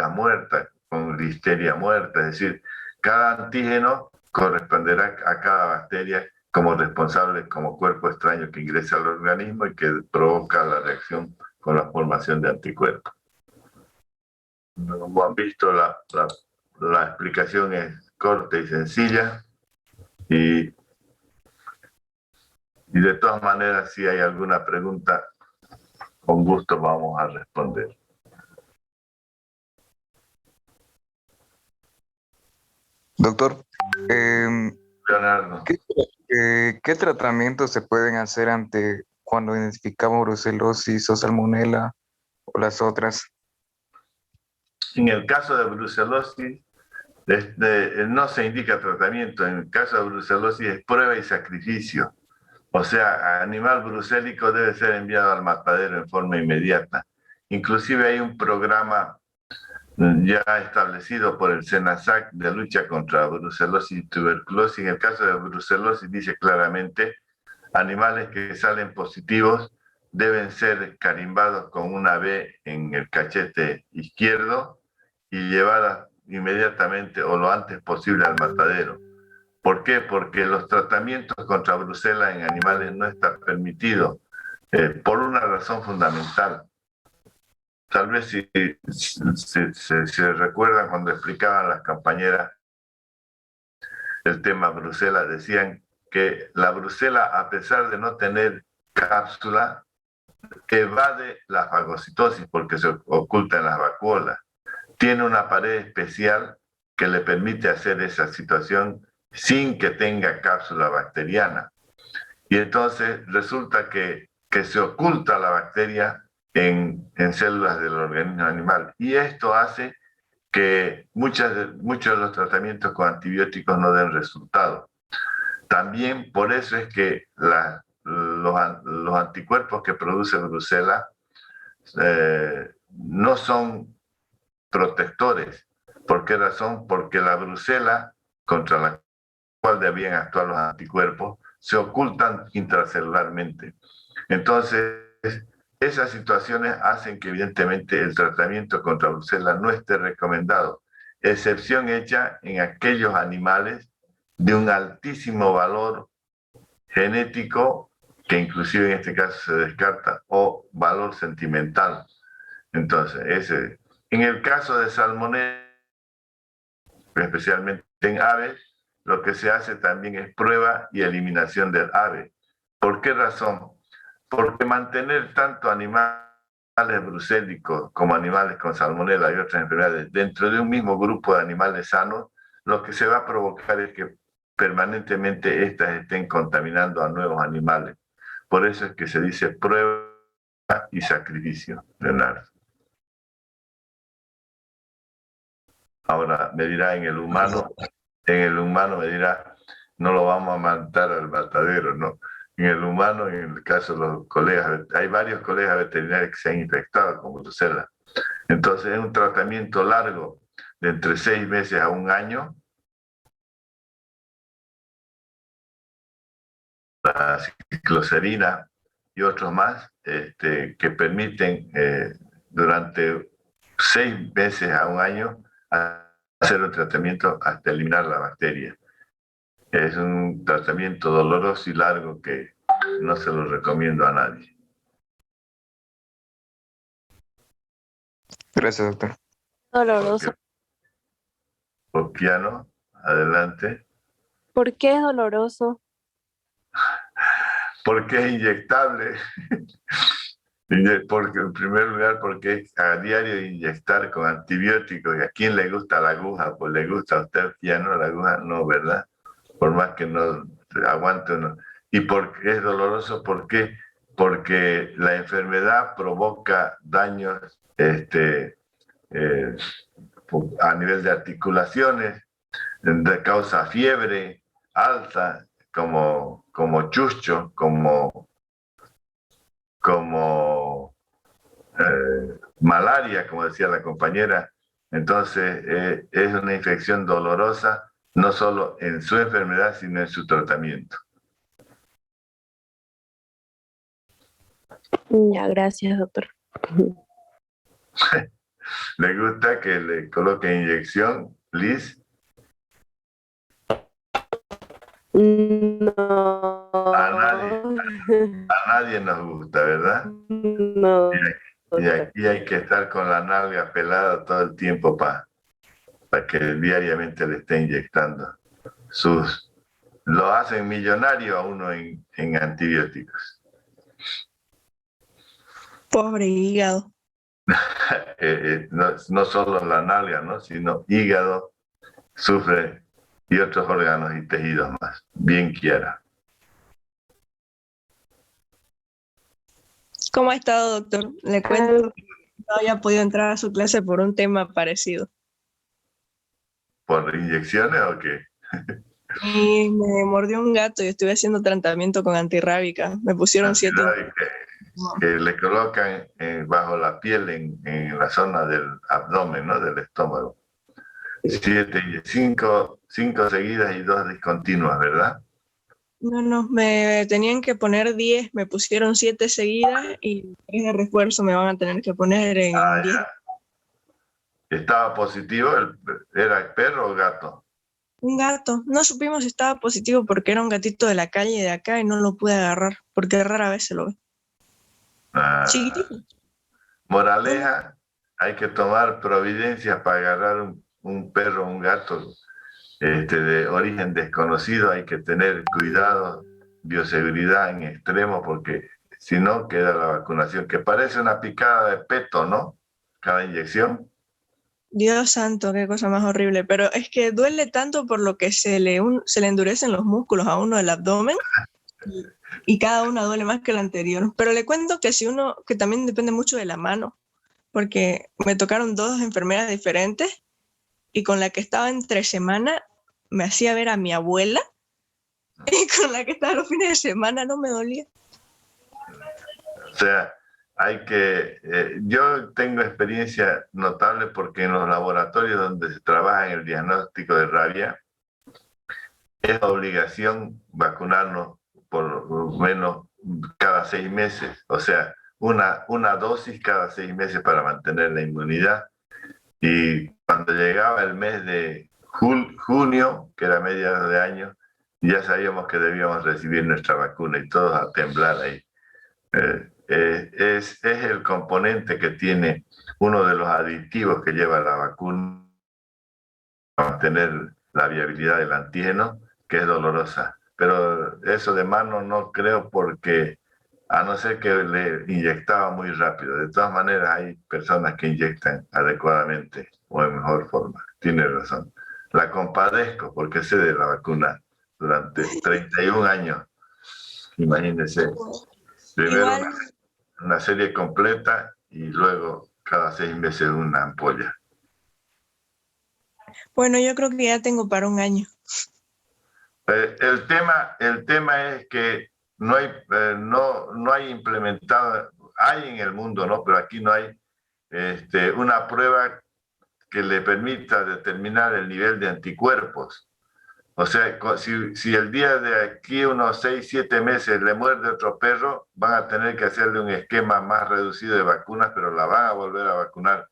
muerta, con listeria muerta, es decir, cada antígeno corresponderá a cada bacteria como responsable, como cuerpo extraño que ingresa al organismo y que provoca la reacción con la formación de anticuerpos. Como han visto, la explicación es corta y sencilla y de todas maneras, si hay alguna pregunta, con gusto vamos a responder. Doctor, Leonardo. ¿qué tratamientos se pueden hacer cuando identificamos brucelosis o salmonela o las otras? En el caso de brucelosis, no se indica tratamiento. En el caso de brucelosis es prueba y sacrificio. O sea, animal brucélico debe ser enviado al matadero en forma inmediata. Inclusive hay un programa ya establecido por el SENASAC de lucha contra brucelosis y tuberculosis. En el caso de brucelosis dice claramente, animales que salen positivos deben ser carimbados con una B en el cachete izquierdo y llevadas inmediatamente o lo antes posible al matadero. ¿Por qué? Porque los tratamientos contra brucela en animales no están permitidos por una razón fundamental. Tal vez si recuerdan cuando explicaban las compañeras el tema brucela, decían que la brucela, a pesar de no tener cápsula, evade la fagocitosis porque se oculta en las vacuolas. Tiene una pared especial que le permite hacer esa situación sin que tenga cápsula bacteriana. Y entonces resulta que se oculta la bacteria en células del organismo animal. Y esto hace que muchos de los tratamientos con antibióticos no den resultado. También por eso es que los anticuerpos que produce brucela no son protectores. ¿Por qué razón? Porque la brucela contra la cual debían actuar los anticuerpos, se ocultan intracelularmente. Entonces, esas situaciones hacen que evidentemente el tratamiento contra brucela no esté recomendado, excepción hecha en aquellos animales de un altísimo valor genético, que inclusive en este caso se descarta, o valor sentimental. Entonces, en el caso de salmonella, especialmente en aves, lo que se hace también es prueba y eliminación del ave. ¿Por qué razón? Porque mantener tanto animales brucélicos como animales con salmonella y otras enfermedades dentro de un mismo grupo de animales sanos, lo que se va a provocar es que permanentemente éstas estén contaminando a nuevos animales. Por eso es que se dice prueba y sacrificio, Leonardo. Ahora me dirá en el humano me dirá, no lo vamos a matar al matadero, ¿no? En el humano, en el caso de los colegas, hay varios colegas veterinarios que se han infectado con brucela. Entonces es un tratamiento largo, de entre 6 meses a 1 año. La cicloserina y otros más, que permiten durante 6 meses a 1 año hacer un tratamiento hasta eliminar la bacteria. Es un tratamiento doloroso y largo que no se lo recomiendo a nadie. Gracias, doctor. Doloroso. Okiano, adelante. ¿Por qué es doloroso? Porque es inyectable. Porque, en primer lugar, porque es a diario inyectar con antibióticos. ¿Y a quién le gusta la aguja? Pues le gusta a usted, Okiano, la aguja, no, ¿verdad? Por más que no aguante uno. Y porque es doloroso, ¿por qué? Porque la enfermedad provoca daños a nivel de articulaciones, causa fiebre alta, como chucho, como malaria, como decía la compañera. Entonces, es una infección dolorosa, no solo en su enfermedad, sino en su tratamiento. Ya, gracias, doctor. ¿Le gusta que le coloque inyección, Liz? No. A nadie nos gusta, ¿verdad? No. Y aquí hay que estar con la nalga pelada todo el tiempo para que diariamente le esté inyectando. Lo hacen millonario a uno en antibióticos. Pobre hígado. No solo la nalga, ¿no? Sino hígado sufre y otros órganos y tejidos más. Bien quiera. ¿Cómo ha estado, doctor? Le cuento que no había podido entrar a su clase por un tema parecido. ¿Por inyecciones o qué? Y me mordió un gato y estuve haciendo tratamiento con antirrábica. Me pusieron 7. Que le colocan bajo la piel en la zona del abdomen, ¿no? Del estómago. 5 seguidas y 2 discontinuas, ¿verdad? No, me tenían que poner 10, me pusieron 7 seguidas y 3 de refuerzo me van a tener que poner en 10. Ya. ¿Estaba positivo? ¿Era perro o gato? Un gato. No supimos si estaba positivo porque era un gatito de la calle de acá y no lo pude agarrar porque rara vez se lo ve. Chiquitito. Moraleja, hay que tomar providencias para agarrar un perro o un gato de origen desconocido. Hay que tener cuidado, bioseguridad en extremo, porque si no queda la vacunación, que parece una picada de peto, ¿no? Cada inyección. Dios santo, qué cosa más horrible. Pero es que duele tanto por lo que se le endurecen los músculos a uno del abdomen y cada una duele más que la anterior. Pero le cuento que también depende mucho de la mano, porque me tocaron 2 enfermeras diferentes y con la que estaba entre semana me hacía ver a mi abuela y con la que estaba los fines de semana no me dolía. O sea, yo tengo experiencia notable porque en los laboratorios donde se trabaja en el diagnóstico de rabia, es obligación vacunarnos por lo menos cada 6 meses, o sea, una dosis cada 6 meses para mantener la inmunidad. Y cuando llegaba el mes de junio, que era mediados de año, ya sabíamos que debíamos recibir nuestra vacuna y todos a temblar ahí. Es el componente que tiene uno de los aditivos que lleva la vacuna a mantener la viabilidad del antígeno, que es dolorosa. Pero eso de mano no creo, porque a no ser que le inyectaba muy rápido. De todas maneras, hay personas que inyectan adecuadamente o en mejor forma. Tiene razón. La compadezco porque sé de la vacuna durante 31 años. Imagínense. Primero una serie completa y luego cada 6 meses una ampolla. Bueno, yo creo que ya tengo para un año. El tema es que no hay implementado, hay en el mundo, ¿no? Pero aquí no hay una prueba que le permita determinar el nivel de anticuerpos. O sea, si el día de aquí unos 6, 7 meses le muerde otro perro, van a tener que hacerle un esquema más reducido de vacunas, pero la van a volver a vacunar,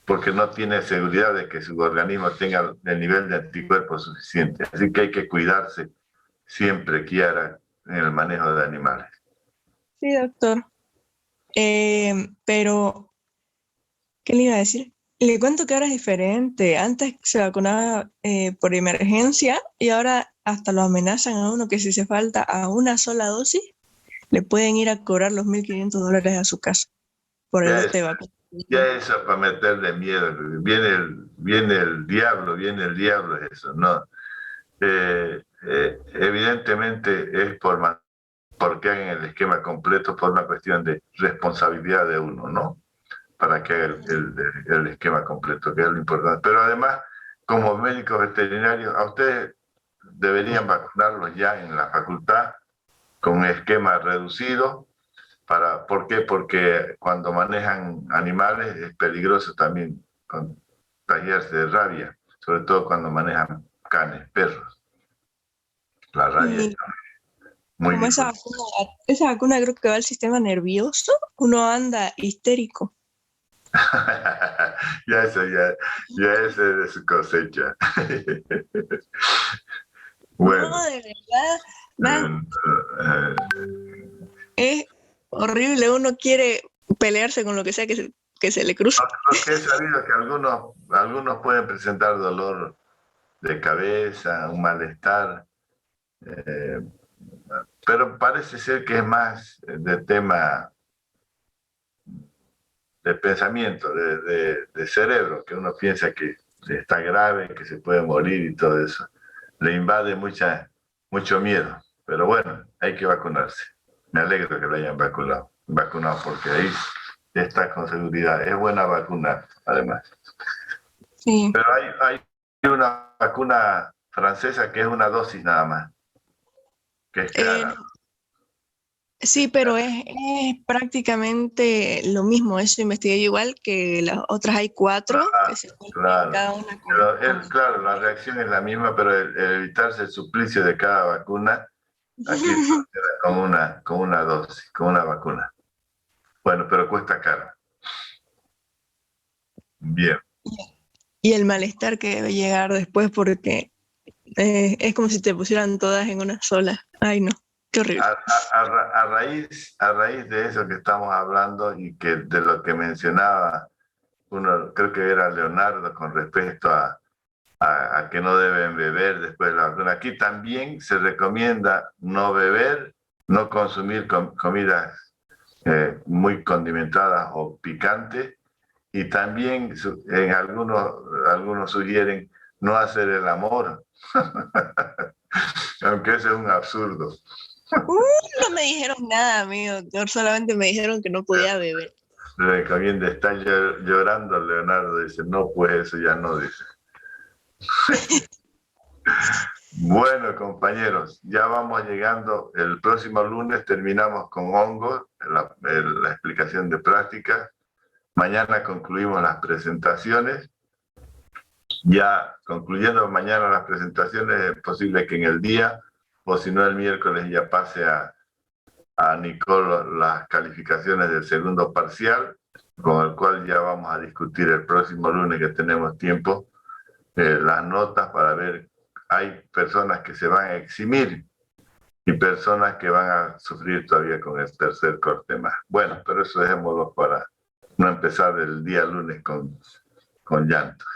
porque no tiene seguridad de que su organismo tenga el nivel de anticuerpos suficiente. Así que hay que cuidarse siempre, Kiara, en el manejo de animales. Sí, doctor. Pero, ¿qué le iba a decir? Le cuento que ahora es diferente. Antes se vacunaba por emergencia y ahora hasta lo amenazan a uno que si se falta a una sola dosis, le pueden ir a cobrar los $1.500 a su casa por el lote de vacunas. Ya eso para meterle miedo. Viene el diablo eso, ¿no? Evidentemente es porque hagan el esquema completo por una cuestión de responsabilidad de uno, ¿no? Para que haga el esquema completo, que es lo importante. Pero además, como médicos veterinarios, a ustedes deberían vacunarlos ya en la facultad con un esquema reducido. ¿Por qué? Porque cuando manejan animales es peligroso también contagiarse de rabia, sobre todo cuando manejan canes, perros. La rabia es muy como esa vacuna creo que va al sistema nervioso, uno anda histérico. ya ese es de su cosecha. Bueno. No, de verdad. Es horrible, uno quiere pelearse con lo que sea que se le cruce. Porque he sabido que algunos pueden presentar dolor de cabeza, un malestar, pero parece ser que es más de tema de pensamiento, de cerebro, que uno piensa que está grave, que se puede morir y todo eso. Le invade mucho miedo, pero bueno, hay que vacunarse. Me alegro que lo hayan vacunado porque ahí está con seguridad. Es buena vacuna, además. Sí. Pero hay una vacuna francesa que es una dosis nada más, que es cara. Sí, pero es prácticamente lo mismo. Eso investigué igual que las otras. Hay 4 que se Claro, cada una claro, la reacción es la misma, pero el evitarse el suplicio de cada vacuna, aquí con una dosis, con una vacuna. Bueno, pero cuesta caro. Bien. Y el malestar que debe llegar después, porque es como si te pusieran todas en una sola. Ay, no, qué horrible. A raíz de eso que estamos hablando y que de lo que mencionaba creo que era Leonardo con respecto a que no deben beber después de la vacuna. Aquí también se recomienda no beber, no consumir comidas muy condimentadas o picantes, y también en algunos sugieren no hacer el amor, aunque eso es un absurdo. No me dijeron nada, amigo, solamente me dijeron que no podía beber. Le recomienda, está llorando Leonardo, dice, no, pues eso ya no, dice. Bueno, compañeros, ya vamos llegando. El próximo lunes terminamos con hongos, la explicación de práctica. Mañana concluimos las presentaciones Ya concluyendo mañana las presentaciones, es posible que en el día, o si no el miércoles, ya pase a Nicole las calificaciones del segundo parcial, con el cual ya vamos a discutir el próximo lunes, que tenemos tiempo, las notas para ver, hay personas que se van a eximir y personas que van a sufrir todavía con el tercer corte más. Bueno, pero eso dejémoslo para no empezar el día lunes con llantos.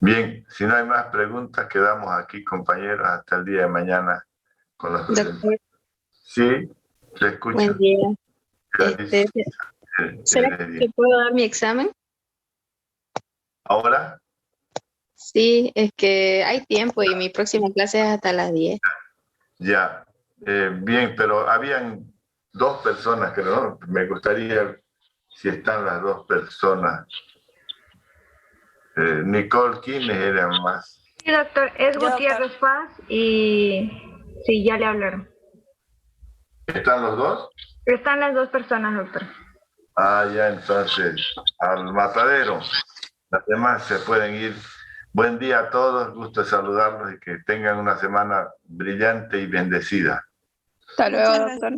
Bien, si no hay más preguntas, quedamos aquí, compañeros, hasta el día de mañana con los presentaciones. Sí, te escucho. Buen día. Gladys, ¿Será que puedo dar mi examen? ¿Ahora? Sí, es que hay tiempo y mi próxima clase es hasta las 10. Ya. Bien, pero habían 2 personas, creo, ¿no? Me gustaría si están las 2 personas. Nicole, ¿quiénes eran más? Sí, doctor, es Gutiérrez Paz y sí, ya le hablaron. ¿Están los 2? Están las 2 personas, doctor. Ah, ya, entonces, al matadero. Las demás se pueden ir. Buen día a todos, gusto saludarlos y que tengan una semana brillante y bendecida. Hasta luego, doctor.